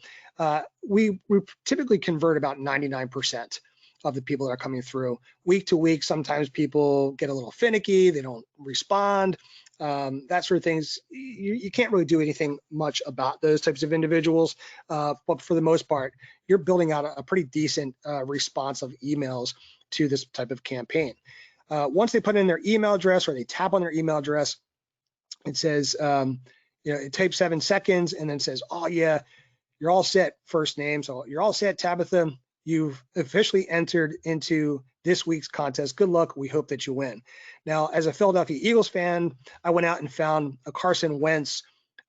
we typically convert about 99% of the people that are coming through. Week to week, sometimes people get a little finicky, they don't respond, that sort of things. You can't really do anything much about those types of individuals, but for the most part, you're building out a pretty decent response of emails to this type of campaign. Once they put in their email address or they tap on their email address, it says, it takes 7 seconds and then says, oh yeah, you're all set, first name. So you're all set, Tabitha. You've officially entered into this week's contest. Good luck. We hope that you win. Now, as a Philadelphia Eagles fan, I went out and found a Carson Wentz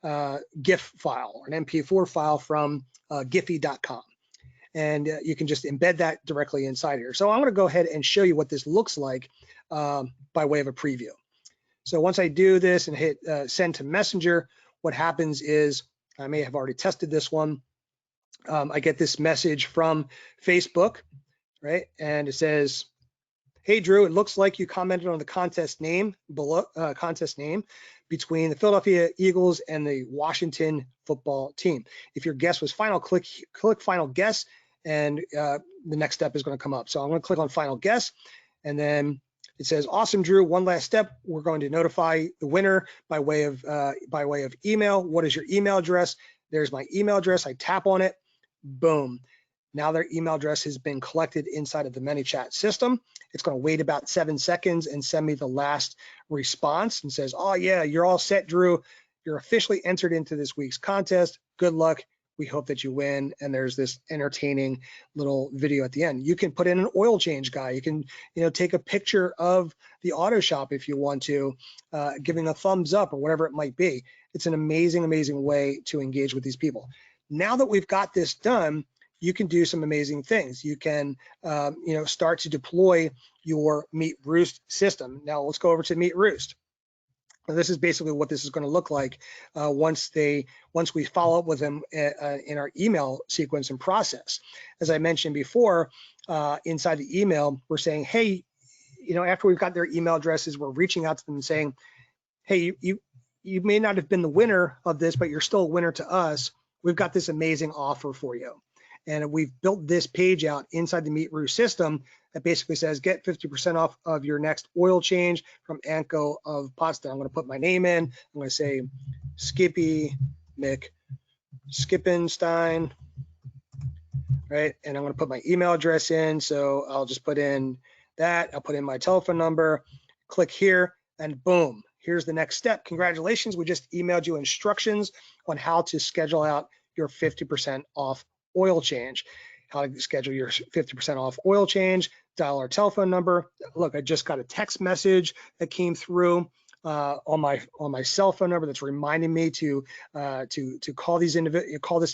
GIF file, or an MP4 file from Giphy.com. And you can just embed that directly inside here. So I'm going to go ahead and show you what this looks like by way of a preview. So once I do this and hit send to Messenger, what happens is, I may have already tested this one. I get this message from Facebook, right? And it says, hey, Drew, it looks like you commented on the contest name below, between the Philadelphia Eagles and the Washington football team. If your guess was final, click final guess, and the next step is going to come up. So I'm going to click on final guess, and then it says, awesome, Drew, one last step. We're going to notify the winner by way of email. What is your email address? There's my email address. I tap on it. Boom. Now their email address has been collected inside of the ManyChat system. It's going to wait about 7 seconds and send me the last response and says, oh yeah, you're all set, Drew. You're officially entered into this week's contest. Good luck. We hope that you win. And there's this entertaining little video at the end. You can put in an oil change guy. You can, take a picture of the auto shop if you want to, giving a thumbs up or whatever it might be. It's an amazing, amazing way to engage with these people. Now that we've got this done, you can do some amazing things. You can, start to deploy your Meet Roost system. Now let's go over to Meet Roost. Now, this is basically what this is going to look like once we follow up with them in our email sequence and process. As I mentioned before, inside the email, we're saying, hey, after we've got their email addresses, we're reaching out to them and saying, hey, you may not have been the winner of this, but you're still a winner to us. We've got this amazing offer for you. And we've built this page out inside the Meet Roost system that basically says, get 50% off of your next oil change from Anco of Potsdam. I'm going to put my name in. I'm going to say Skippy McSkippenstein, right? And I'm going to put my email address in. So I'll just put in that. I'll put in my telephone number, click here, and boom. Here's the next step. Congratulations, we just emailed you instructions on how to schedule out your 50% off oil change. How to schedule your 50% off oil change, dial our telephone number. Look, I just got a text message that came through on my cell phone number that's reminding me to call this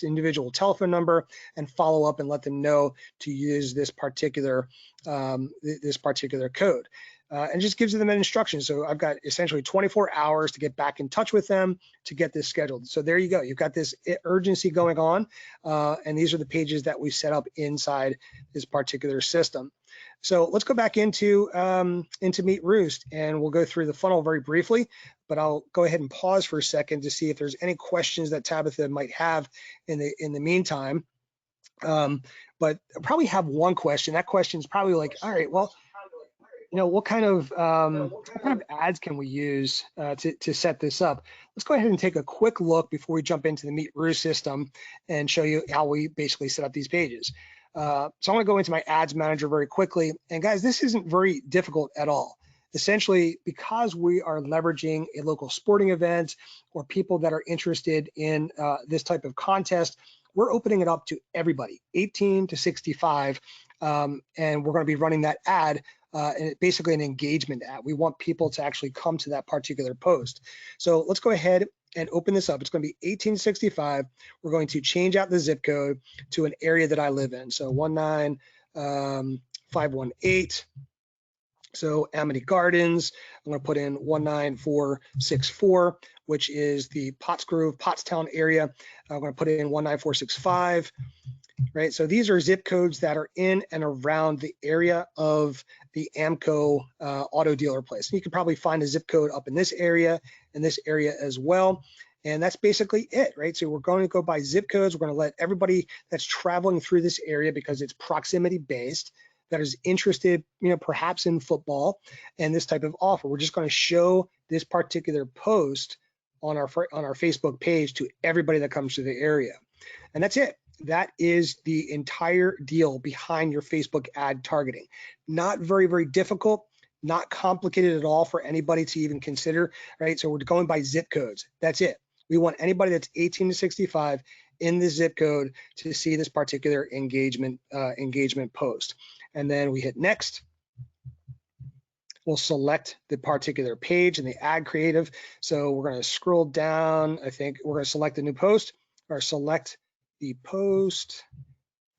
individual telephone number and follow up and let them know to use this particular code. And just gives them an instruction. So I've got essentially 24 hours to get back in touch with them to get this scheduled. So there you go. You've got this urgency going on. And these are the pages that we set up inside this particular system. So let's go back into Meet Roost, and we'll go through the funnel very briefly, but I'll go ahead and pause for a second to see if there's any questions that Tabitha might have in the meantime. But I probably have one question. That question is probably like, all right, well, what kind of ads can we use to set this up? Let's go ahead and take a quick look before we jump into the Meet Roost system and show you how we basically set up these pages. So I'm going to go into my ads manager very quickly. And guys, this isn't very difficult at all. Essentially, because we are leveraging a local sporting event or people that are interested in this type of contest, we're opening it up to everybody, 18 to 65, and we're going to be running that ad. And it's basically an engagement ad. We want people to actually come to that particular post. So let's go ahead and open this up. It's going to be 1865. We're going to change out the zip code to an area that I live in. So 19518. So Amity Gardens. I'm going to put in 19464, which is the Pottsgrove, Pottstown area. I'm going to put in 19465. right? So these are zip codes that are in and around the area of the AAMCO auto dealer place. You can probably find a zip code up in this area as well. And that's basically it, right? So we're going to go by zip codes. We're going to let everybody that's traveling through this area, because it's proximity based, that is interested, perhaps in football and this type of offer. We're just going to show this particular post on our Facebook page to everybody that comes to the area. And that's it. That is the entire deal behind your Facebook ad targeting. Not very, very difficult, not complicated at all for anybody to even consider, right? So we're going by zip codes. That's it. We want anybody that's 18 to 65 in the zip code to see this particular engagement post. And then we hit next. We'll select the particular page and the ad creative. So we're going to scroll down. I think we're going to select the new post, or select the post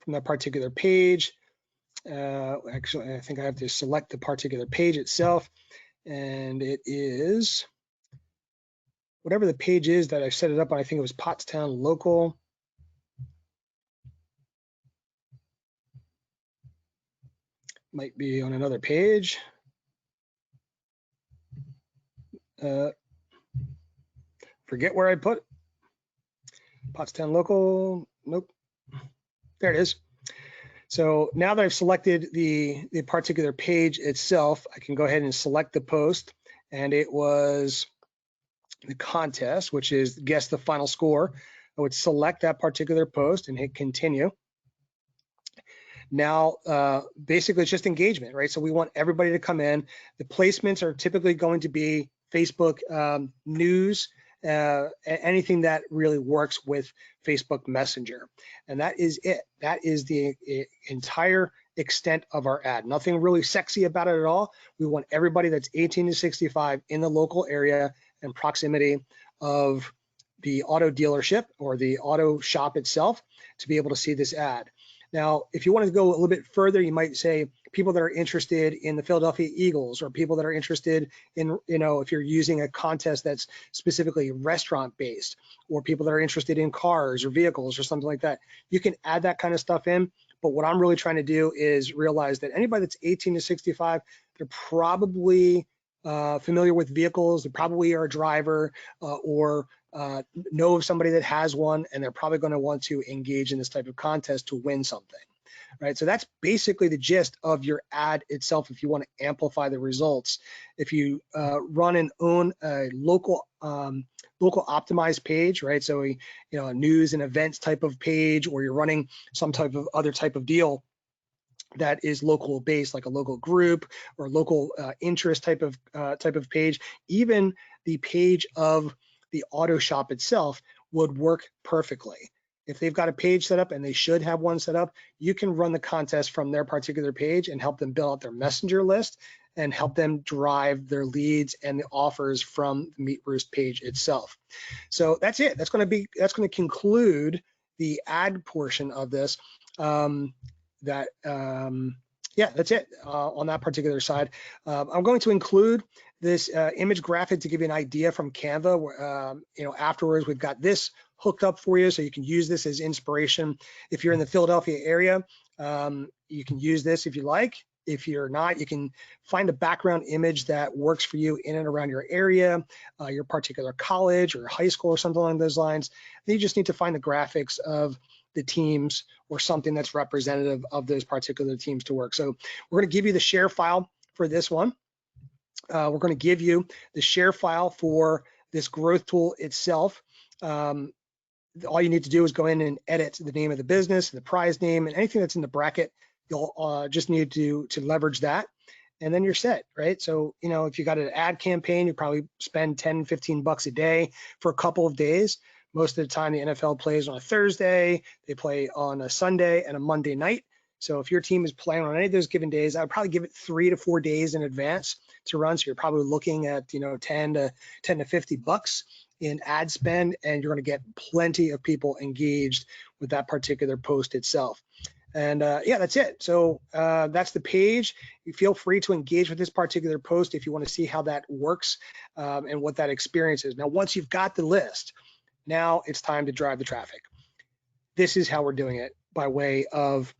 from that particular page. Actually, I think I have to select the particular page itself, and it is whatever the page is that I set it up on. I think it was Pottstown Local. Might be on another page. Forget where I put it. Pottstown Local. Nope. There it is. So now that I've selected the particular page itself, I can go ahead and select the post, and it was the contest, which is guess the final score. I would select that particular post and hit continue. Now, basically it's just engagement, right? So we want everybody to come in. The placements are typically going to be Facebook news, anything that really works with Facebook Messenger. And that is it. That is the entire extent of our ad. Nothing really sexy about it at all. We want everybody that's 18 to 65 in the local area and proximity of the auto dealership or the auto shop itself to be able to see this ad. Now, if you want to go a little bit further, you might say people that are interested in the Philadelphia Eagles, or people that are interested in, if you're using a contest that's specifically restaurant based, or people that are interested in cars or vehicles or something like that. You can add that kind of stuff in. But what I'm really trying to do is realize that anybody that's 18 to 65, they're probably familiar with vehicles. They probably are a driver or know of somebody that has one, and they're probably going to want to engage in this type of contest to win something, right? So that's basically the gist of your ad itself. If you want to amplify the results, if you run and own a local optimized page, right? So a news and events type of page, or you're running some type of other type of deal that is local based, like a local group or local interest type of page. Even the page of the auto shop itself would work perfectly. If they've got a page set up, and they should have one set up, you can run the contest from their particular page and help them build out their messenger list and help them drive their leads and the offers from the Meet Roost page itself. So that's it. That's going to conclude the ad portion of this. Yeah, that's it on that particular side. I'm going to include this image graphic to give you an idea from Canva. Afterwards, we've got this hooked up for you, so you can use this as inspiration. If you're in the Philadelphia area, you can use this if you like. If you're not, you can find a background image that works for you in and around your area, your particular college or high school or something along those lines. Then you just need to find the graphics of the teams or something that's representative of those particular teams to work. So we're going to give you the share file for this one. We're going to give you the share file for this growth tool itself. All you need to do is go in and edit the name of the business, the prize name, and anything that's in the bracket. You'll just need to leverage that, and then you're set, right? So, if you got an ad campaign, you probably spend 10, 15 bucks a day for a couple of days. Most of the time, the NFL plays on a Thursday, they play on a Sunday and a Monday night. So if your team is playing on any of those given days, I would probably give it 3 to 4 days in advance to run. So you're probably looking at 10 to 50 bucks in ad spend, and you're going to get plenty of people engaged with that particular post itself. And yeah, that's it. So that's the page. You feel free to engage with this particular post if you want to see how that works and what that experience is. Now, once you've got the list, now it's time to drive the traffic. This is how we're doing it. by way of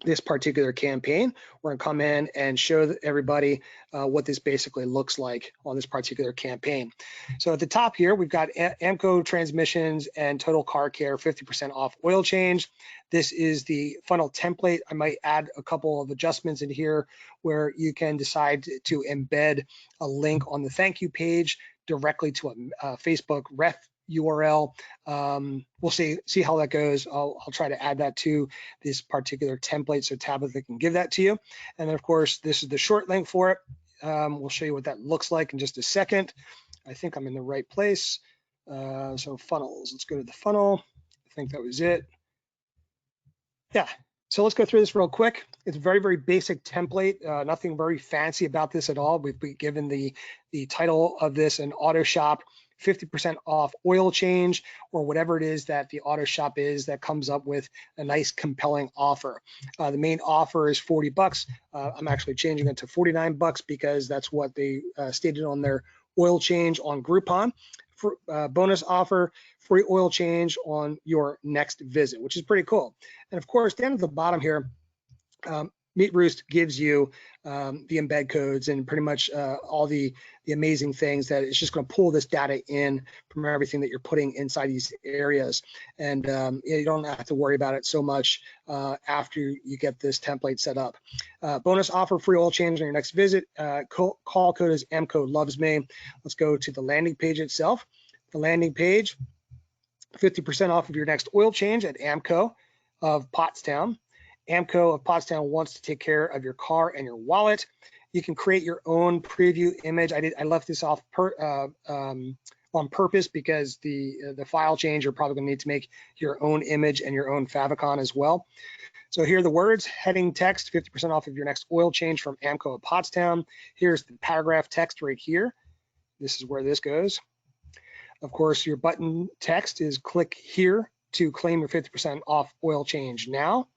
this particular campaign. We're going to come in and show everybody what this basically looks like on this particular campaign. So at the top here, we've got AAMCO Transmissions and Total Car Care 50% off oil change. This is the funnel template. I might add a couple of adjustments in here where you can decide to embed a link on the thank you page directly to a Facebook ref URL. We'll see how that goes. I'll try to add that to this particular template so Tabitha can give that to you. And then of course, this is the short link for it. We'll show you what that looks like in just a second. I think I'm in the right place. So funnels, let's go to the funnel. I think that was it. Yeah, so let's go through this real quick. It's a very, very basic template, nothing very fancy about this at all. We've been given the title of this an auto shop 50% off oil change, or whatever it is that the auto shop is that comes up with a nice compelling offer. The main offer is $40. I'm actually changing it to $49 because that's what they stated on their oil change on Groupon. For, bonus offer, free oil change on your next visit, which is pretty cool. And of course, down at the bottom here, Meet Roost gives you the embed codes and pretty much all the amazing things that it's just going to pull this data in from everything that you're putting inside these areas. And you don't have to worry about it so much after you get this template set up. Bonus offer, free oil change on your next visit. Call code is AAMCO Loves Me. Let's go to the landing page itself. The landing page, 50% off of your next oil change at AAMCO of Pottstown. AAMCO of Pottstown wants to take care of your car and your wallet. You can create your own preview image. I left this off on purpose because the file change, you're probably going to need to make your own image and your own favicon as well. So here are the words, heading text, 50% off of your next oil change from AAMCO of Pottstown. Here's the paragraph text right here. This is where this goes. Of course, your button text is click here to claim your 50% off oil change now.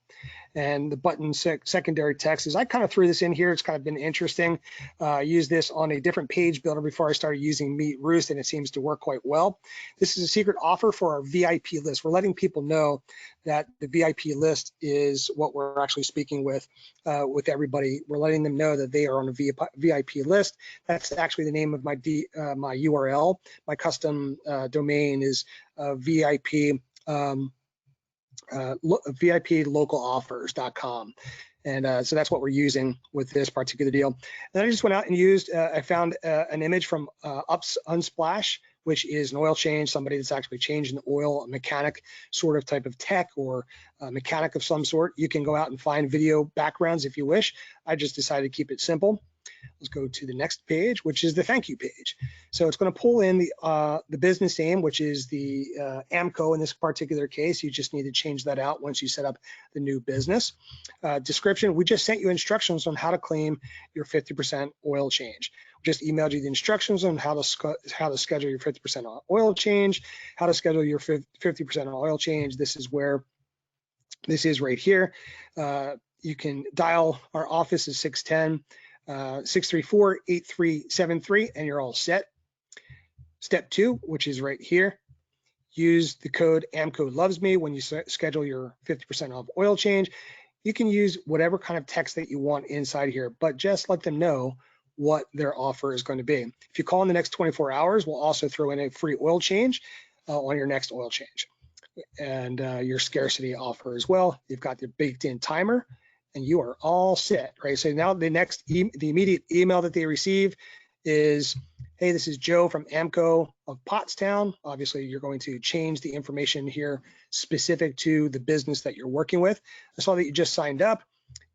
And the button secondary text is, I kind of threw this in here. It's kind of been interesting. I used this on a different page builder before I started using Meet Roost, and it seems to work quite well. This is a secret offer for our VIP list. We're letting people know that the VIP list is what we're actually speaking with everybody. We're letting them know that they are on a VIP list. That's actually the name of my my URL. My custom domain is VIP. VIPlocaloffers.com. And so that's what we're using with this particular deal. And then I just went out and used, I found an image from Unsplash, which is an oil change, somebody that's actually changing the oil, a mechanic sort of type of tech or a mechanic of some sort. You can go out and find video backgrounds if you wish. I just decided to keep it simple. Let's go to the next page, which is the thank you page. So it's going to pull in the business name, which is the AAMCO in this particular case. You just need to change that out once you set up the new business. Description, we just sent you instructions on how to claim your 50% oil change. We just emailed you the instructions on how to schedule your 50% oil change, how to schedule your 50% oil change. This is where this is right here. You can dial our office is 634-8373, and you're all set. Step 2, which is right here, use the code AAMCO Loves Me when you schedule your 50% off oil change. You can use whatever kind of text that you want inside here, but just let them know what their offer is going to be. If you call in the next 24 hours, we'll also throw in a free oil change on your next oil change, and your scarcity offer as well. You've got the baked in timer, and you are all set, right? So now the immediate email that they receive is, hey, this is Joe from AAMCO of Pottstown. Obviously, you're going to change the information here specific to the business that you're working with. I saw that you just signed up.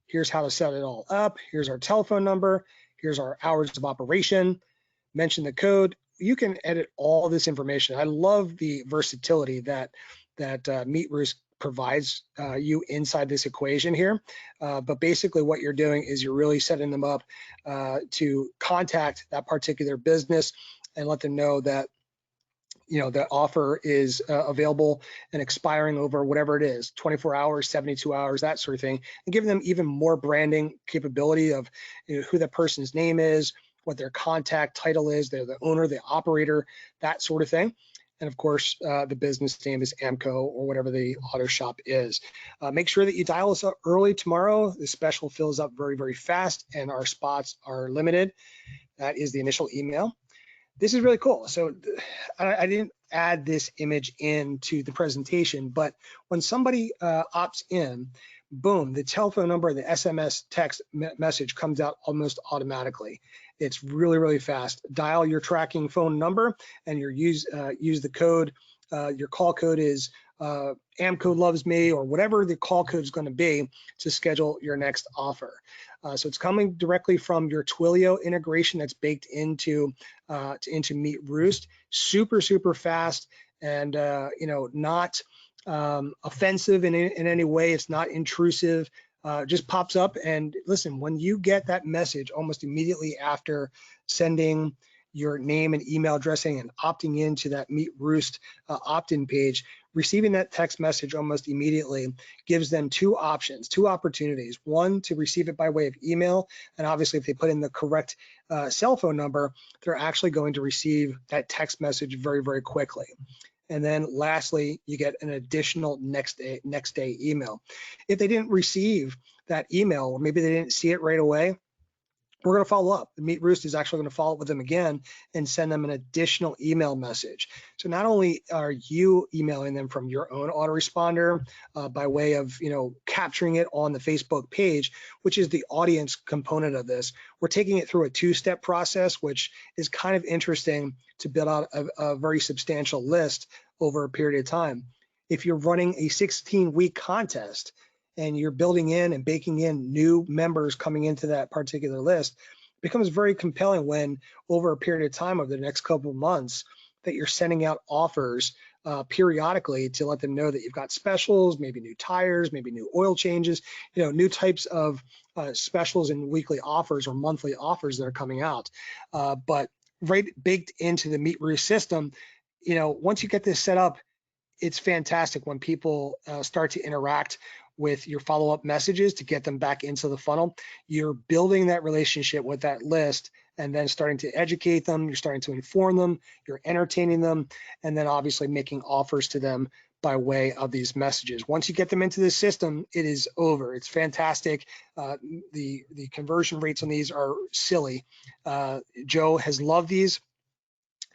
Here's how to set it all up. Here's our telephone number. Here's our hours of operation. Mention the code. You can edit all this information. I love the versatility that Meet Roost provides you inside this equation here. But basically what you're doing is you're really setting them up to contact that particular business and let them know that, you know, the offer is available and expiring over whatever it is, 24 hours, 72 hours, that sort of thing, and giving them even more branding capability of, you know, who that person's name is, what their contact title is, they're the owner, the operator, that sort of thing. And of course, the business name is AMCO or whatever the auto shop is. Make sure that you dial us up early tomorrow. The special fills up very, very fast and our spots are limited. That is the initial email. This is really cool. So I didn't add this image into the presentation, but when somebody opts in, boom, the telephone number, the SMS text message comes out almost automatically. It's really, really fast. Dial your tracking phone number and use the code. Your call code is AMCO loves me, or whatever the call code is going to be to schedule your next offer. So it's coming directly from your Twilio integration that's baked into Meet Roost. Super, super fast, and not offensive in any way. It's not intrusive. Just pops up. And listen, when you get that message almost immediately after sending your name and email addressing and opting into that Meet Roost opt-in page, receiving that text message almost immediately gives them two options, two opportunities. One, to receive it by way of email, and obviously if they put in the correct cell phone number, they're actually going to receive that text message very, very quickly. And then lastly, you get an additional next day email. If they didn't receive that email, or maybe they didn't see it right away, we're going to follow up. The Meet Roost is actually going to follow up with them again and send them an additional email message. So not only are you emailing them from your own autoresponder by way of capturing it on the Facebook page, which is the audience component of this, we're taking it through a two-step process, which is kind of interesting to build out a very substantial list over a period of time. If you're running a 16-week contest, and you're building in and baking in new members coming into that particular list, it becomes very compelling when over a period of time over the next couple of months that you're sending out offers periodically to let them know that you've got specials, maybe new tires, maybe new oil changes, new types of specials and weekly offers or monthly offers that are coming out. But right baked into the Meet Roost system, once you get this set up, it's fantastic when people start to interact with your follow-up messages to get them back into the funnel. You're building that relationship with that list and then starting to educate them, you're starting to inform them, you're entertaining them, and then obviously making offers to them by way of these messages. Once you get them into the system, it is over. It's fantastic. The conversion rates on these are silly. Joe has loved these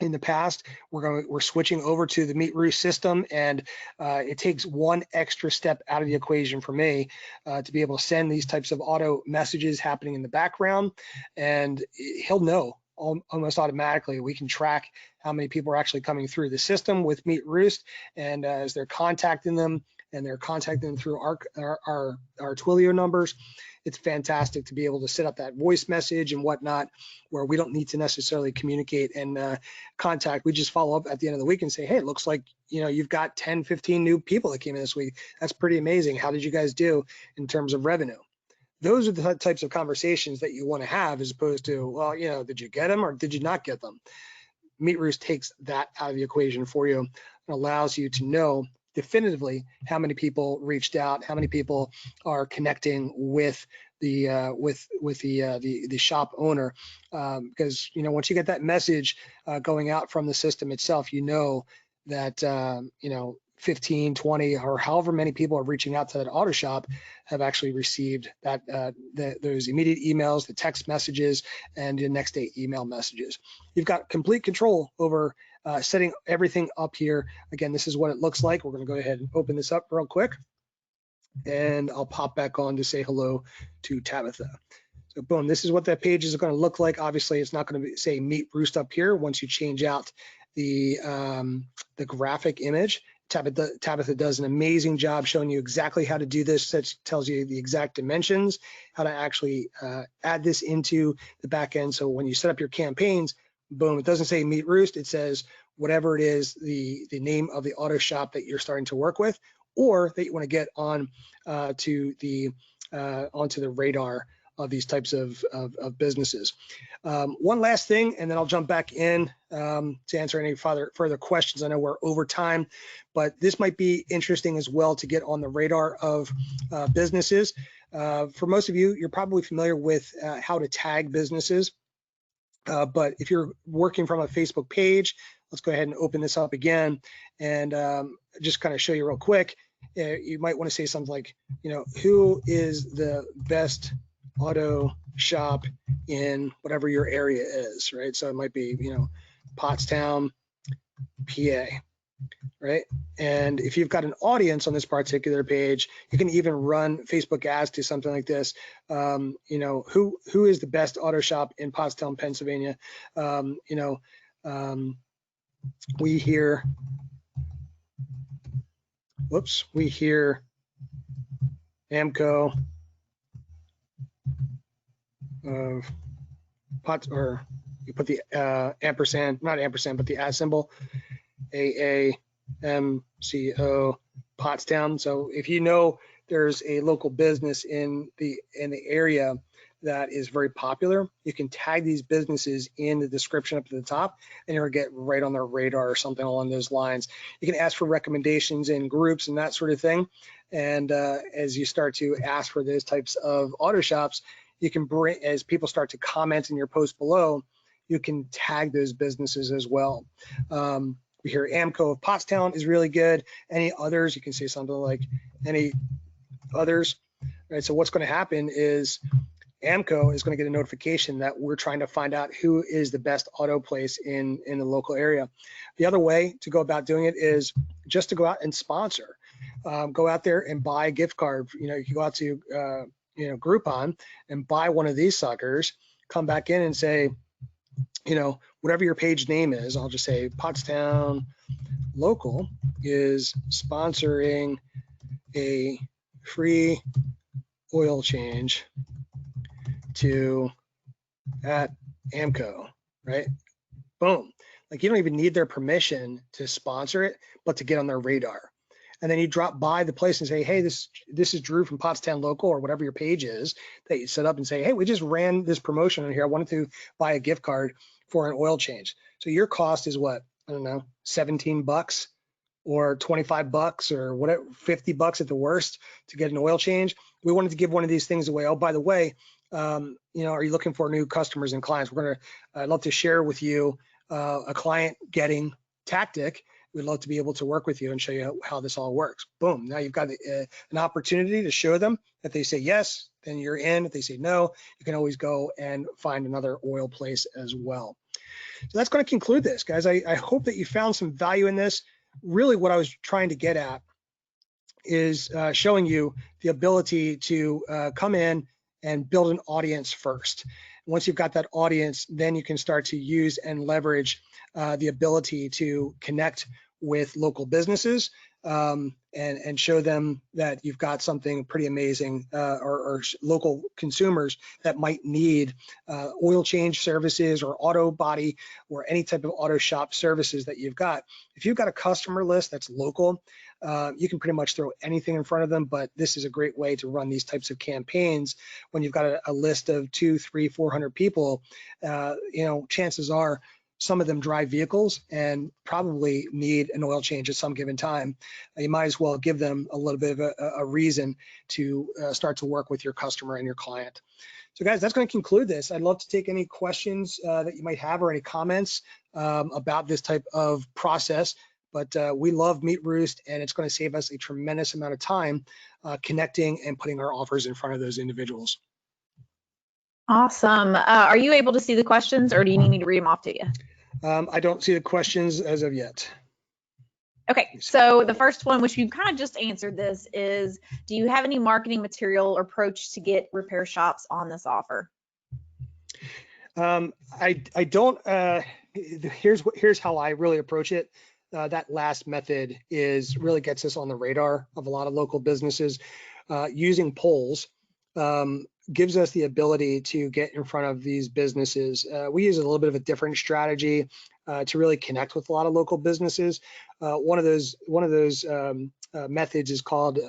in the past. We're switching over to the Meet Roost system, and it takes one extra step out of the equation for me to be able to send these types of auto messages happening in the background, and he'll know almost automatically. We can track how many people are actually coming through the system with Meet Roost, and as they're contacting them, and they're contacting them through our Twilio numbers, it's fantastic to be able to set up that voice message and whatnot, where we don't need to necessarily communicate and contact. We just follow up at the end of the week and say, hey, it looks like you've got 10, 15 new people that came in this week. That's pretty amazing. How did you guys do in terms of revenue? Those are the types of conversations that you want to have, as opposed to, well, did you get them or did you not get them? Meet Roost takes that out of the equation for you and allows you to know definitively how many people reached out, how many people are connecting with the shop owner, because once you get that message going out from the system itself, that 15, 20, or however many people are reaching out to that auto shop have actually received that those immediate emails, the text messages, and the next day email messages. You've got complete control over setting everything up here. Again, this is what it looks like. We're going to go ahead and open this up real quick, and I'll pop back on to say hello to Tabitha. So boom, this is what that page is going to look like. Obviously, it's not going to say Meet Roost up here once you change out the graphic image. Tabitha does an amazing job showing you exactly how to do this. That tells you the exact dimensions, how to actually add this into the back end. So when you set up your campaigns, boom, it doesn't say Meet Roost, it says whatever it is, the name of the auto shop that you're starting to work with, or that you want to get on onto the radar of these types of businesses. One last thing, and then I'll jump back in to answer any further questions. I know we're over time, but this might be interesting as well to get on the radar of businesses. For most of you, you're probably familiar with how to tag businesses. But if you're working from a Facebook page, let's go ahead and open this up again and just kind of show you real quick. You might want to say something like, who is the best auto shop in whatever your area is, right? So it might be, Pottstown, PA, right? And if you've got an audience on this particular page, you can even run Facebook ads to something like this. Who is the best auto shop in Pottstown, Pennsylvania? We hear AAMCO of Potts, or you put the ampersand, not ampersand, but the at symbol, AAMCO Pottstown. So if you know there's a local business in the area that is very popular, you can tag these businesses in the description up to the top, and you'll get right on their radar or something along those lines. You can ask for recommendations in groups and that sort of thing. And as you start to ask for those types of auto shops, you can bring, as people start to comment in your post below, you can tag those businesses as well. We hear AAMCO of Pottstown is really good. Any others, you can say something like any others, right? So what's going to happen is AAMCO is going to get a notification that we're trying to find out who is the best auto place in the local area. The other way to go about doing it is just to go out and sponsor. Go out there and buy a gift card. You can go out to Groupon and buy one of these suckers, come back in and say, whatever your page name is, I'll just say Pottstown Local is sponsoring a free oil change to at AAMCO, right? Boom. Like, you don't even need their permission to sponsor it, but to get on their radar. And then you drop by the place and say, hey, this is Drew from Pottstown Local, or whatever your page is that you set up, and say, hey, we just ran this promotion on here. I wanted to buy a gift card for an oil change. So your cost is what? I don't know, $17 or $25 or whatever, $50 at the worst to get an oil change. We wanted to give one of these things away. Oh, by the way, are you looking for new customers and clients? I'd love to share with you a client getting tactic. We'd love to be able to work with you and show you how this all works. Boom, now you've got an opportunity to show them. If they say yes, then you're in. If they say no, you can always go and find another oil place as well. So that's going to conclude this, guys. I hope that you found some value in this. Really what I was trying to get at is showing you the ability to come in and build an audience first. Once you've got that audience, then you can start to use and leverage the ability to connect with local businesses and show them that you've got something pretty amazing, or local consumers that might need oil change services or auto body or any type of auto shop services that you've got. If you've got a customer list that's local, you can pretty much throw anything in front of them, but this is a great way to run these types of campaigns when you've got a list of 200, 300, 400 people. Chances are some of them drive vehicles and probably need an oil change at some given time. You might as well give them a little bit of a reason to start to work with your customer and your client. So guys, that's going to conclude this. I'd love to take any questions that you might have or any comments about this type of process. But we love Meet Roost, and it's going to save us a tremendous amount of time connecting and putting our offers in front of those individuals. Awesome. Are you able to see the questions, or do you need me to read them off to you? I don't see the questions as of yet. Okay, so the first one, which you kind of just answered this, is do you have any marketing material or approach to get repair shops on this offer? I don't. Here's how I really approach it. That last method really gets us on the radar of a lot of local businesses. Using polls gives us the ability to get in front of these businesses. We use a little bit of a different strategy to really connect with a lot of local businesses. One of those methods is called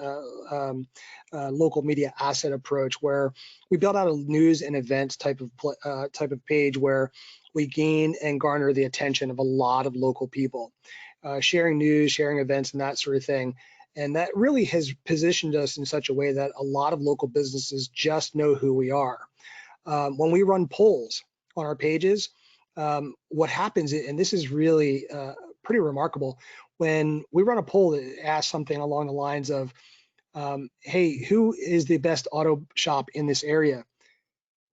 local media asset approach, where we build out a news and events type of page where we gain and garner the attention of a lot of local people, sharing news, sharing events, and that sort of thing. And that really has positioned us in such a way that a lot of local businesses just know who we are. When we run polls on our pages, what happens, and this is really pretty remarkable, when we run a poll that asks something along the lines of, hey, who is the best auto shop in this area?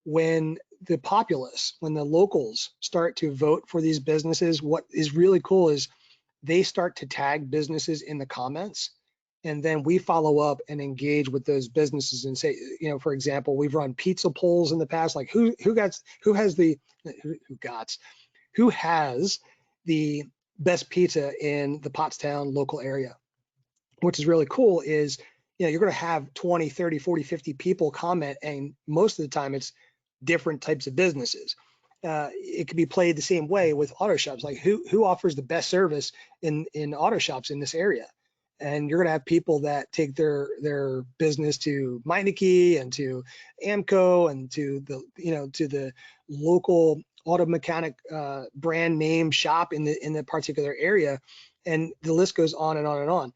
When the populace, when the locals start to vote for these businesses, what is really cool is they start to tag businesses in the comments. And then we follow up and engage with those businesses and say, for example, we've run pizza polls in the past, like who has the best pizza in the Pottstown local area. Which is really cool is, you're going to have 20, 30, 40, 50 people comment, and most of the time it's different types of businesses. It could be played the same way with auto shops, like who offers the best service in auto shops in this area. And you're going to have people that take their business to Meineke and to AAMCO and to the local auto mechanic brand name shop in the particular area, and the list goes on and on and on.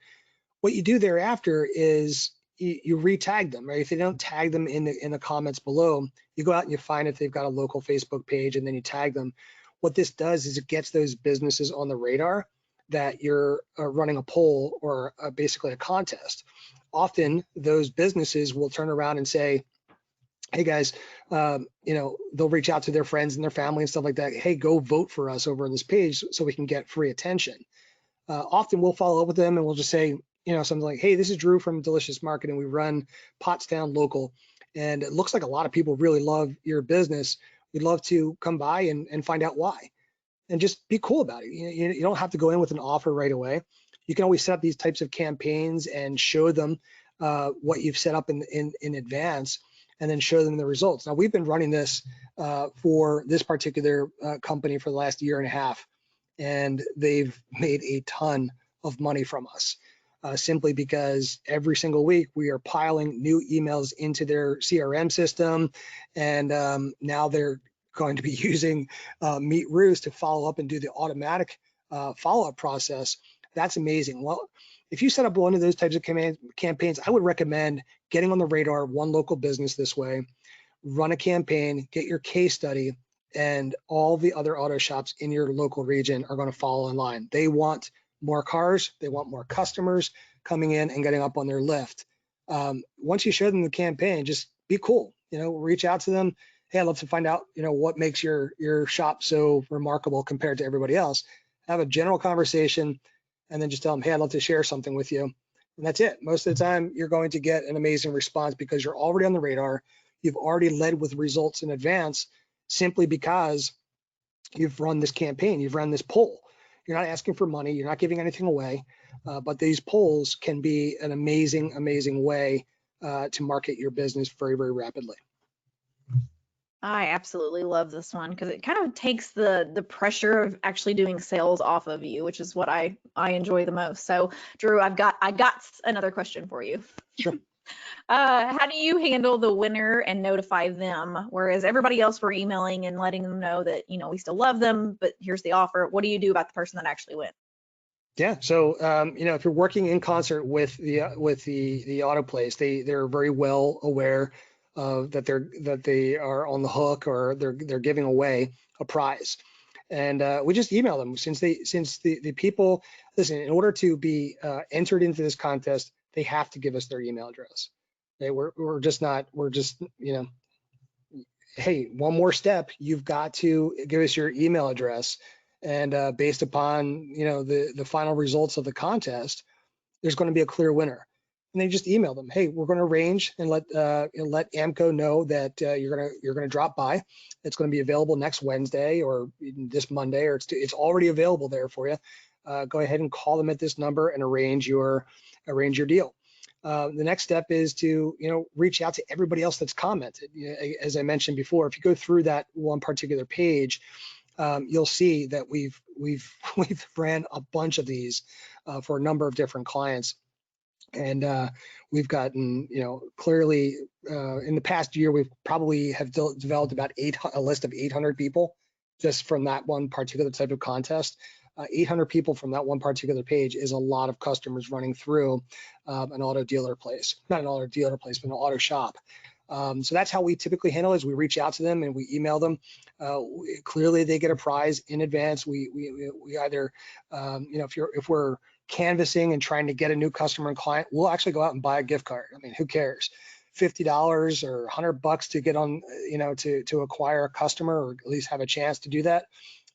What you do thereafter is you re-tag them, right? If they don't tag them in the comments below, you go out and you find if they've got a local Facebook page, and then you tag them. What this does is it gets those businesses on the radar that you're running a poll or basically a contest. Often those businesses will turn around and say, hey guys, they'll reach out to their friends and their family and stuff like that. Hey, go vote for us over on this page so we can get free attention. Often we'll follow up with them and we'll just say, something like, hey, this is Drew from Delicious Market, and we run Pottstown local. And it looks like a lot of people really love your business. We'd love to come by and find out why. And just be cool about it. You don't have to go in with an offer right away. You can always set up these types of campaigns and show them what you've set up in advance, and then show them the results. Now, we've been running this for this particular company for the last year and a half, and they've made a ton of money from us. Simply because every single week we are piling new emails into their CRM system, and now they're going to be using Meet Roost to follow up and do the automatic follow-up process. That's amazing. Well, if you set up one of those types of campaigns, I would recommend getting on the radar of one local business this way, run a campaign, get your case study, and all the other auto shops in your local region are going to follow in line. They want more cars, they want more customers coming in and getting up on their lift. Once you show them the campaign, just be cool, reach out to them. Hey, I'd love to find out, what makes your shop so remarkable compared to everybody else. Have a general conversation, and then just tell them, hey, I'd love to share something with you. And that's it. Most of the time, you're going to get an amazing response because you're already on the radar. You've already led with results in advance simply because you've run this campaign, you've run this poll. You're not asking for money, you're not giving anything away, but these polls can be an amazing, amazing way to market your business very, very rapidly. I absolutely love this one because it kind of takes the pressure of actually doing sales off of you, which is what I enjoy the most. So Drew, I got another question for you. Sure. How do you handle the winner and notify them, whereas everybody else were emailing and letting them know that, we still love them, but here's the offer? What do you do about the person that actually went? Yeah, so if you're working in concert with the auto place, they're very well aware that they are on the hook, or they're giving away a prize. And we just email them since the people, listen, in order to be entered into this contest, they have to give us their email address. Okay, we're just, hey, one more step, you've got to give us your email address. And based upon, the final results of the contest, there's going to be a clear winner. And they just email them, hey, we're going to arrange and let AAMCO know that you're going to drop by. It's going to be available next Wednesday or this Monday, or it's already available there for you. Go ahead and call them at this number and arrange your deal. The next step is to reach out to everybody else that's commented. As I mentioned before, if you go through that one particular page, you'll see that we've ran a bunch of these for a number of different clients. And we've gotten, clearly in the past year, we've probably have developed about a list of 800 people just from that one particular type of contest. 800 people from that one particular page is a lot of customers running through an auto dealer place, not an auto dealer place, but an auto shop. So that's how we typically handle it, is we reach out to them and we email them. Clearly they get a prize in advance. We either, if we're canvassing and trying to get a new customer and client, we'll actually go out and buy a gift card. I mean, who cares? $50 or $100 to get on, to acquire a customer, or at least have a chance to do that.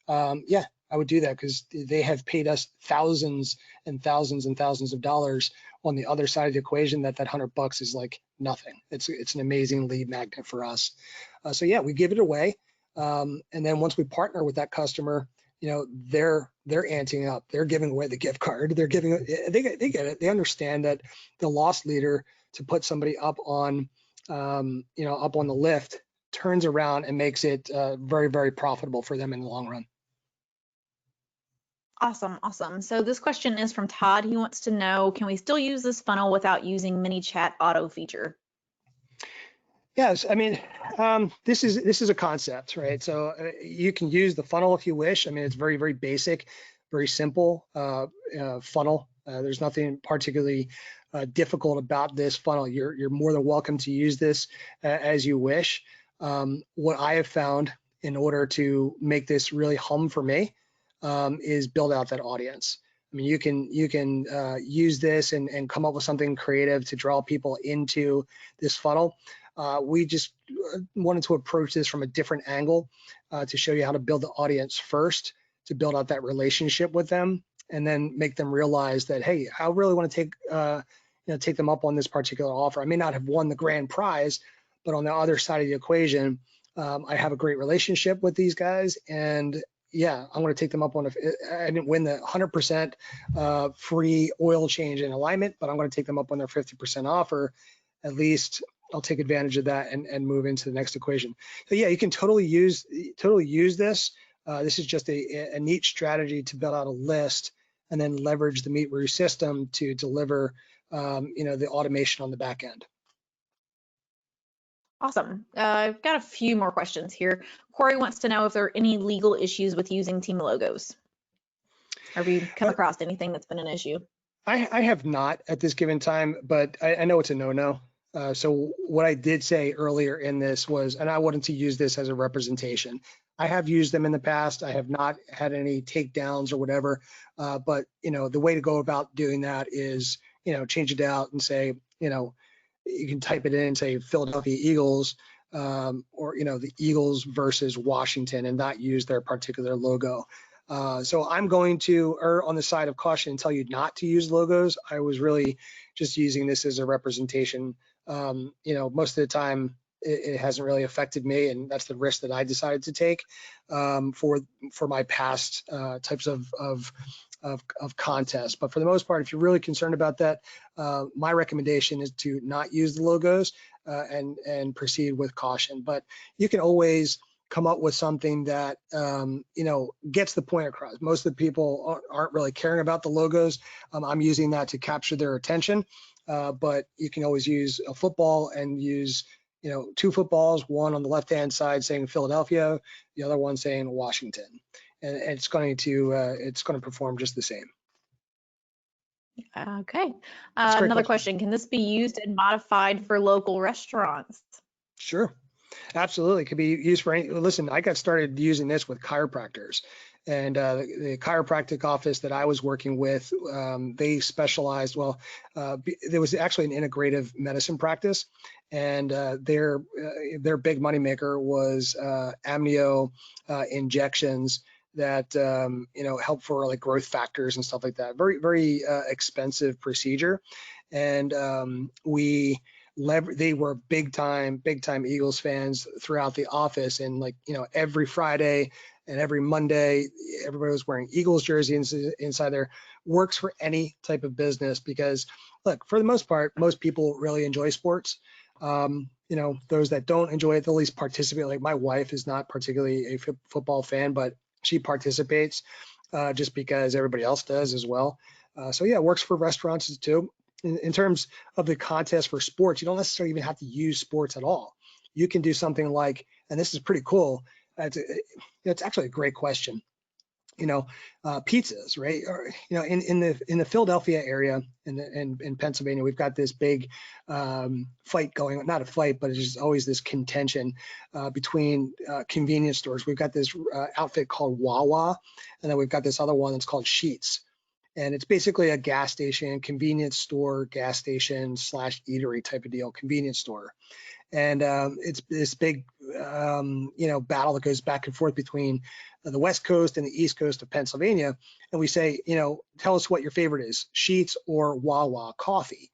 Yeah, I would do that, because they have paid us thousands and thousands and thousands of dollars on the other side of the equation. That $100 is like nothing. It's an amazing lead magnet for us. So yeah, we give it away. And then once we partner with that customer, they're anting up. They're giving away the gift card. They get it. They understand that the loss leader, to put somebody up on, up on the lift, turns around and makes it very, very profitable for them in the long run. Awesome. So this question is from Todd. He wants to know, can we still use this funnel without using ManyChat auto feature? Yes, I mean, this is a concept, right? So you can use the funnel if you wish. I mean, it's very, very basic, very simple funnel. There's nothing particularly difficult about this funnel. You're more than welcome to use this as you wish. What I have found, in order to make this really hum for me, is build out that audience. I mean, you can use this and come up with something creative to draw people into this funnel. We just wanted to approach this from a different angle, to show you how to build the audience first, to build out that relationship with them, and then make them realize that, hey, I really want to take them up on this particular offer. I may not have won the grand prize, but on the other side of the equation, I have a great relationship with these guys, and yeah, I'm going to take them up on I didn't win the 100% free oil change and alignment, but I'm going to take them up on their 50% offer. At least I'll take advantage of that and move into the next equation. So yeah, you can totally use this. This is just a neat strategy to build out a list and then leverage the MeetRoost system to deliver the automation on the back end. Awesome. I've got a few more questions here. Corey wants to know if there are any legal issues with using team logos. Have you come across anything that's been an issue? I have not at this given time, but I know it's a no-no. So what I did say earlier in this was, and I wanted to use this as a representation. I have used them in the past. I have not had any takedowns or whatever, but the way to go about doing that is, change it out and say, you can type it in and say Philadelphia Eagles, or the Eagles versus Washington, and not use their particular logo. So I'm going to err on the side of caution and tell you not to use logos. I was really just using this as a representation. Most of the time it hasn't really affected me, and that's the risk that I decided to take for my past types of contests. But for the most part, if you're really concerned about that, my recommendation is to not use the logos and proceed with caution. But you can always come up with something that gets the point across. Most of the people aren't really caring about the logos. I'm using that to capture their attention, but you can always use a football and use two footballs, one on the left-hand side saying Philadelphia, the other one saying Washington, and it's going to perform just the same. Okay. Another question. Can this be used and modified for local restaurants? Sure. Absolutely. It could be used for any. Listen, I got started using this with chiropractors, and the chiropractic office that I was working with, they specialized, there was actually an integrative medicine practice, and their big moneymaker was amnio injections that help for like growth factors and stuff like that. Very, very expensive procedure, and they were big time Eagles fans throughout the office, and every Friday and every Monday, everybody was wearing Eagles jerseys inside there. Works for any type of business, because look, for the most part, most people really enjoy sports. Those that don't enjoy it, they'll at least participate. Like my wife is not particularly a football fan, but she participates just because everybody else does as well. So yeah, it works for restaurants too. In terms of the contest for sports, you don't necessarily even have to use sports at all. You can do something like, and this is pretty cool, it's actually a great question. pizzas, right? Or, in the Philadelphia area in Pennsylvania, we've got this big fight going on, not a fight, but it's just always this contention between convenience stores. We've got this outfit called Wawa, and then we've got this other one that's called Sheetz. And it's basically a gas station, convenience store, gas station / eatery type of deal, convenience store. And it's this big, battle that goes back and forth between the West Coast and the East Coast of Pennsylvania. And we say, tell us what your favorite is, Sheetz or Wawa coffee.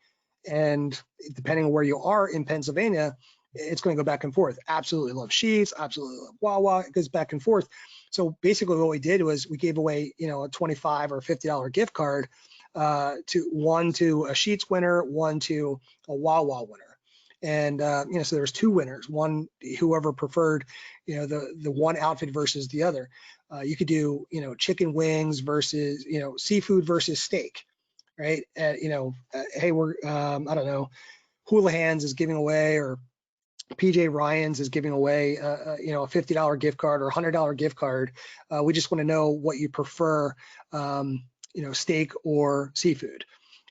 And depending on where you are in Pennsylvania, it's going to go back and forth. Absolutely love Sheetz, absolutely love Wawa. It goes back and forth. So basically what we did was we gave away, a $25 or $50 gift card to a Sheetz winner, one to a Wawa winner. And, so there was two winners, one, whoever preferred, the one outfit versus the other. You could do, chicken wings versus, seafood versus steak, right? Hey, we're, I don't know, Houlihan's is giving away, or PJ Ryan's is giving away, a $50 gift card or a $100 gift card. We just want to know what you prefer, steak or seafood.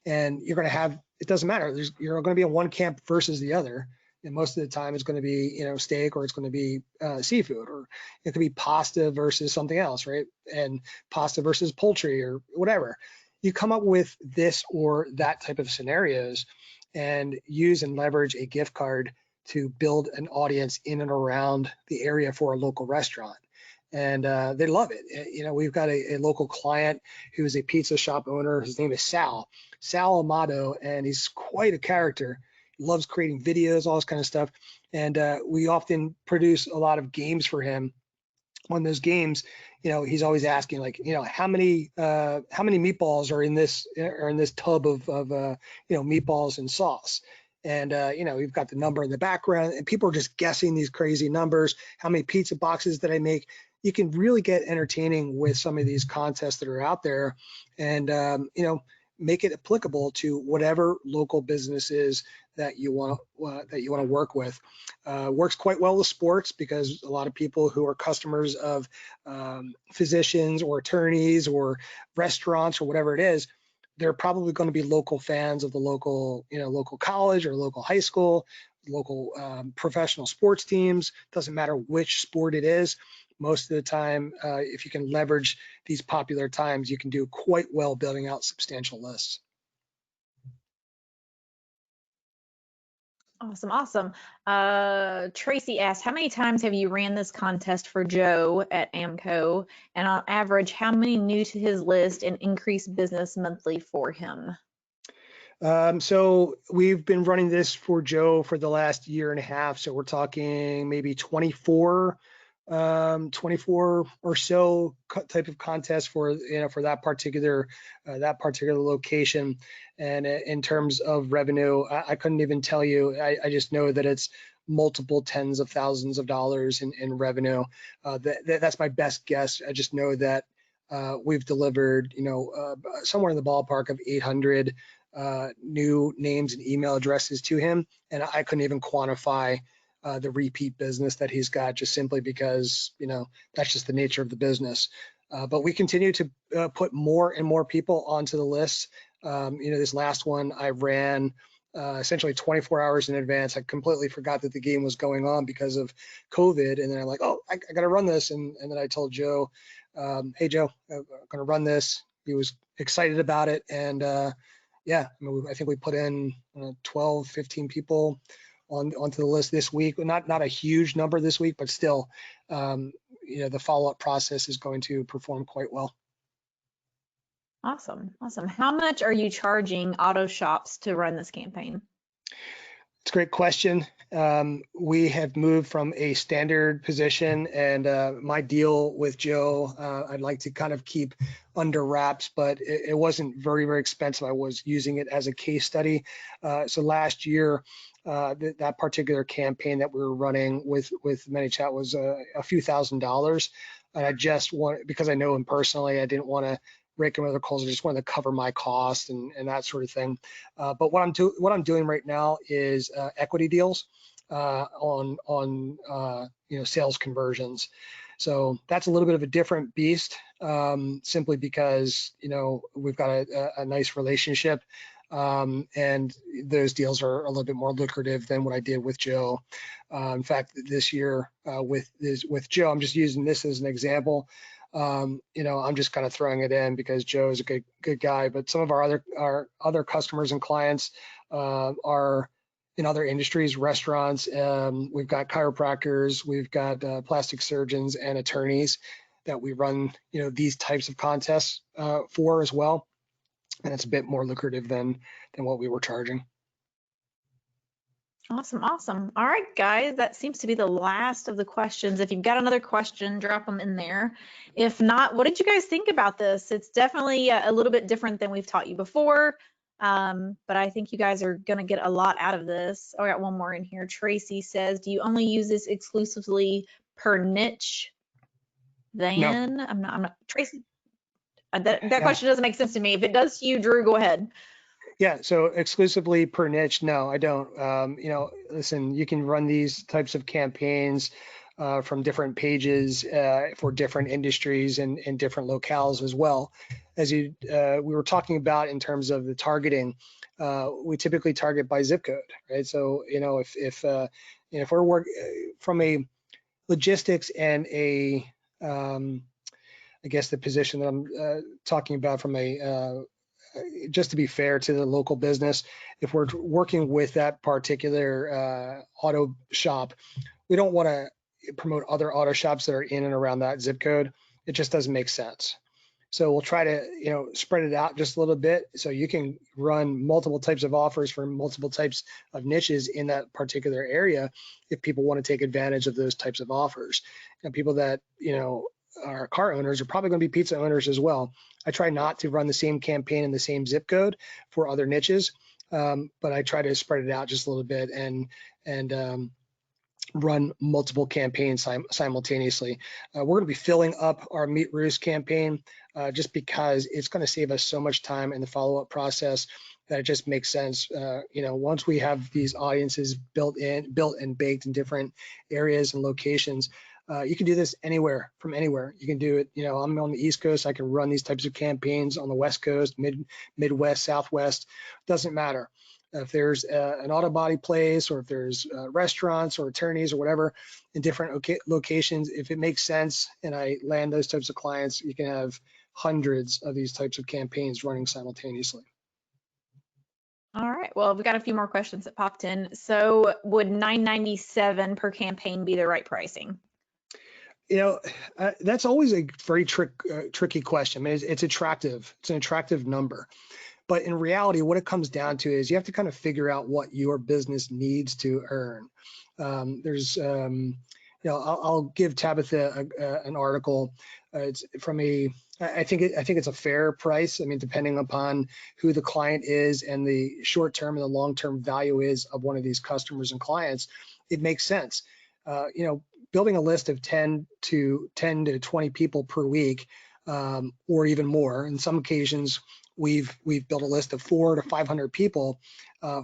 And you're going to have, it doesn't matter. You're going to be in one camp versus the other. And most of the time it's going to be, steak, or it's going to be seafood, or it could be pasta versus something else, right? And pasta versus poultry or whatever. You come up with this or that type of scenarios and use and leverage a gift card to build an audience in and around the area for a local restaurant. And they love it. We've got a local client who is a pizza shop owner. His name is Sal Amato, and he's quite a character. He loves creating videos, all this kind of stuff. And we often produce a lot of games for him. On those games, he's always asking, like, how many meatballs are in this tub of meatballs and sauce. And we've got the number in the background, and people are just guessing these crazy numbers. How many pizza boxes did I make? You can really get entertaining with some of these contests that are out there, and make it applicable to whatever local businesses that you want to work with. Works quite well with sports, because a lot of people who are customers of physicians or attorneys or restaurants or whatever it is, they're probably going to be local fans of the local college or local high school, local professional sports teams. Doesn't matter which sport it is. Most of the time, if you can leverage these popular times, you can do quite well building out substantial lists. Awesome. Tracy asked, how many times have you ran this contest for Joe at AMCO? And on average, how many new to his list and increased business monthly for him? So we've been running this for Joe for the last year and a half. So we're talking maybe 24 or so type of contest for that particular location. And in terms of revenue, I couldn't even tell you. I just know that it's multiple tens of thousands of dollars in revenue. That's my best guess. I just know that we've delivered somewhere in the ballpark of 800 new names and email addresses to him, and I couldn't even quantify the repeat business that he's got, just simply because that's just the nature of the business. But we continue to put more and more people onto the list. This last one I ran essentially 24 hours in advance. I completely forgot that the game was going on because of COVID, and then I'm like, oh, I got to run this, and then I told Joe, hey Joe, I'm going to run this. He was excited about it, and yeah, I think we put in 12, 15 people onto the list this week. Not a huge number this week, but still, the follow-up process is going to perform quite well. Awesome. How much are you charging auto shops to run this campaign? It's a great question. We have moved from a standard position, and my deal with Joe, I'd like to kind of keep under wraps, but it wasn't very, very expensive. I was using it as a case study. So last year, that particular campaign that we were running with ManyChat was a few $1,000s. And I just because I know him personally, I didn't want to rake him other calls. I just wanted to cover my cost and that sort of thing. But what I'm doing right now is equity deals on sales conversions. So that's a little bit of a different beast, simply because, you know, we've got a nice relationship, and those deals are a little bit more lucrative than what I did with Joe. In fact, this year with Joe, I'm just using this as an example. You know, I'm just kind of throwing it in because Joe is a good guy, but some of our other customers and clients are in other industries, restaurants. We've got chiropractors, we've got plastic surgeons and attorneys that we run, you know, these types of contests for as well, and it's a bit more lucrative than what we were charging. Awesome, awesome. All right, guys, that seems to be the last of the questions. If you've got another question, drop them in there. If not, what did you guys think about this? It's definitely a little bit different than we've taught you before, but I think you guys are going to get a lot out of this. Oh, I got one more in here. Tracy says, do you only use this exclusively per niche? Then No. I'm not, Tracy, that Yeah. question doesn't make sense to me. If it does to you, Drew, go ahead. Yeah, so exclusively per niche, no, I don't. You know, listen, you can run these types of campaigns from different pages for different industries and different locales as well. As we were talking about in terms of the targeting, we typically target by zip code, right? So, you know, if we're working from a logistics and a I guess the position that I'm talking about from a just to be fair to the local business, if we're working with that particular auto shop, we don't want to promote other auto shops that are in and around that zip code. It just doesn't make sense. So we'll try to, you know, spread it out just a little bit so you can run multiple types of offers for multiple types of niches in that particular area if people want to take advantage of those types of offers. And people that, you know, are car owners are probably going to be pizza owners as well. I try not to run the same campaign in the same zip code for other niches, but I try to spread it out just a little bit and run multiple campaigns simultaneously. We're going to be filling up our Meet Roost campaign just because it's going to save us so much time in the follow-up process that it just makes sense. You know, once we have these audiences built and baked in different areas and locations, you can do this anywhere from anywhere. You can do it, you know, I'm on the East Coast, I can run these types of campaigns on the West Coast, Midwest, Southwest, doesn't matter. If there's an auto body place or if there's restaurants or attorneys or whatever in different locations, if it makes sense and I land those types of clients, you can have hundreds of these types of campaigns running simultaneously. All right, well, we've got a few more questions that popped in. So would $9.97 per campaign be the right pricing? You know, that's always a very tricky question. I mean, it's attractive. It's an attractive number. But in reality, what it comes down to is you have to kind of figure out what your business needs to earn. You know, I'll give Tabitha an article. It's from I think it's a fair price. I mean, depending upon who the client is and the short-term and the long-term value is of one of these customers and clients, it makes sense. You know, building a list of 10 to 20 people per week, or even more. In some occasions, we've built a list of 400 to 500 people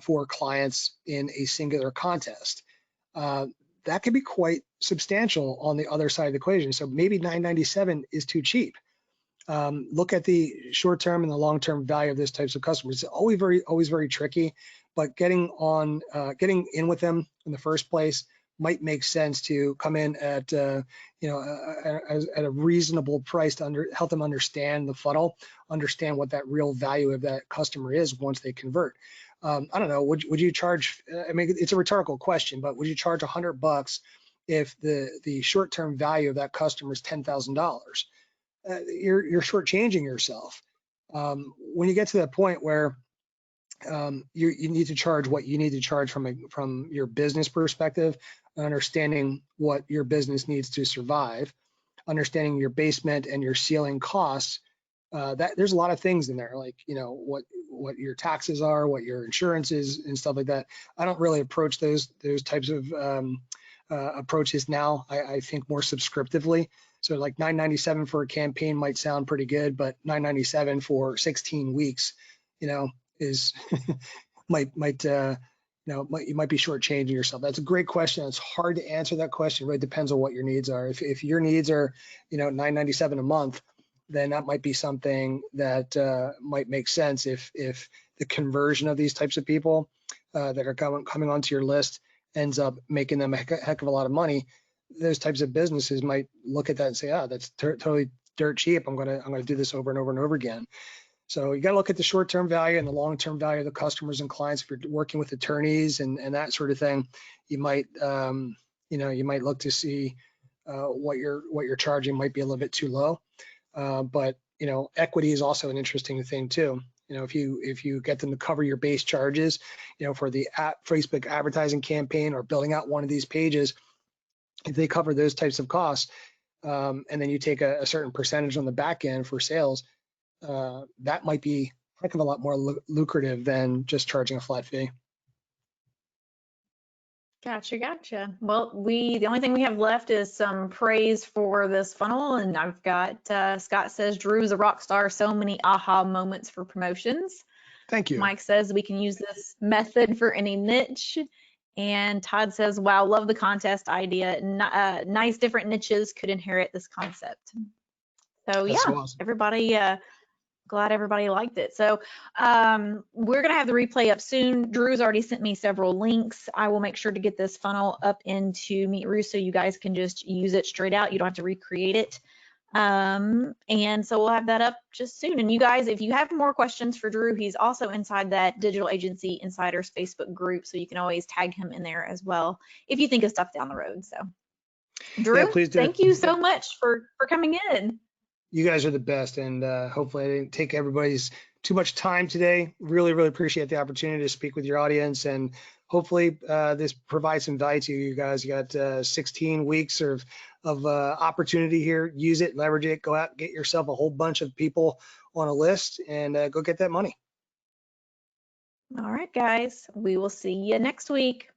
for clients in a singular contest. That could be quite substantial on the other side of the equation. So maybe $9.97 is too cheap. Look at the short-term and the long-term value of these types of customers. It's always very tricky, but getting in with them in the first place might make sense to come in at you know, at a reasonable price to help them understand the funnel, understand what that real value of that customer is once they convert. I don't know. Would you charge? I mean, it's a rhetorical question, but would you charge $100 if the short-term value of that customer is $10,000? You're shortchanging yourself. When you get to that point where you need to charge what you need to charge from your business perspective, understanding what your business needs to survive, understanding your basement and your ceiling costs. That there's a lot of things in there, like, you know, what your taxes are, what your insurance is, and stuff like that. I don't really approach those types of approaches now. I think more subscriptively. So like $9.97 for a campaign might sound pretty good, but $9.97 for 16 weeks, you know, is might you might be shortchanging yourself. That's a great question. It's hard to answer that question. It really depends on what your needs are. If your needs are, $9.97 a month, then that might be something that might make sense. If the conversion of these types of people that are coming onto your list ends up making them a heck of a lot of money, those types of businesses might look at that and say, that's totally dirt cheap. I'm gonna do this over and over and over again. So you got to look at the short-term value and the long-term value of the customers and clients. If you're working with attorneys and that sort of thing, you might you might look to see what you're charging might be a little bit too low. But equity is also an interesting thing too. If you get them to cover your base charges, for the Facebook advertising campaign or building out one of these pages, if they cover those types of costs, and then you take a certain percentage on the back end for sales, that might be a heck of a lot more lucrative than just charging a flat fee. Gotcha. Well, the only thing we have left is some praise for this funnel, and I've got Scott says Drew's a rock star. So many aha moments for promotions. Thank you. Mike says we can use this method for any niche. And Todd says, wow, love the contest idea. Nice different niches could inherit this concept. So That's yeah, awesome. everybody, glad everybody liked it. So we're going to have the replay up soon. Drew's already sent me several links. I will make sure to get this funnel up into Meet Roost so you guys can just use it straight out. You don't have to recreate it. And so we'll have that up just soon. And you guys, if you have more questions for Drew, he's also inside that Digital Agency Insiders Facebook group. So you can always tag him in there as well if you think of stuff down the road. So Drew, yeah, please do. Thank you so much for coming in. You guys are the best, and hopefully I didn't take everybody's too much time today. Really appreciate the opportunity to speak with your audience, and hopefully this provides some value to you guys. You got 16 weeks of opportunity here. Use it, leverage it, go out and get yourself a whole bunch of people on a list, and go get that money. All right, guys, we will see you next week.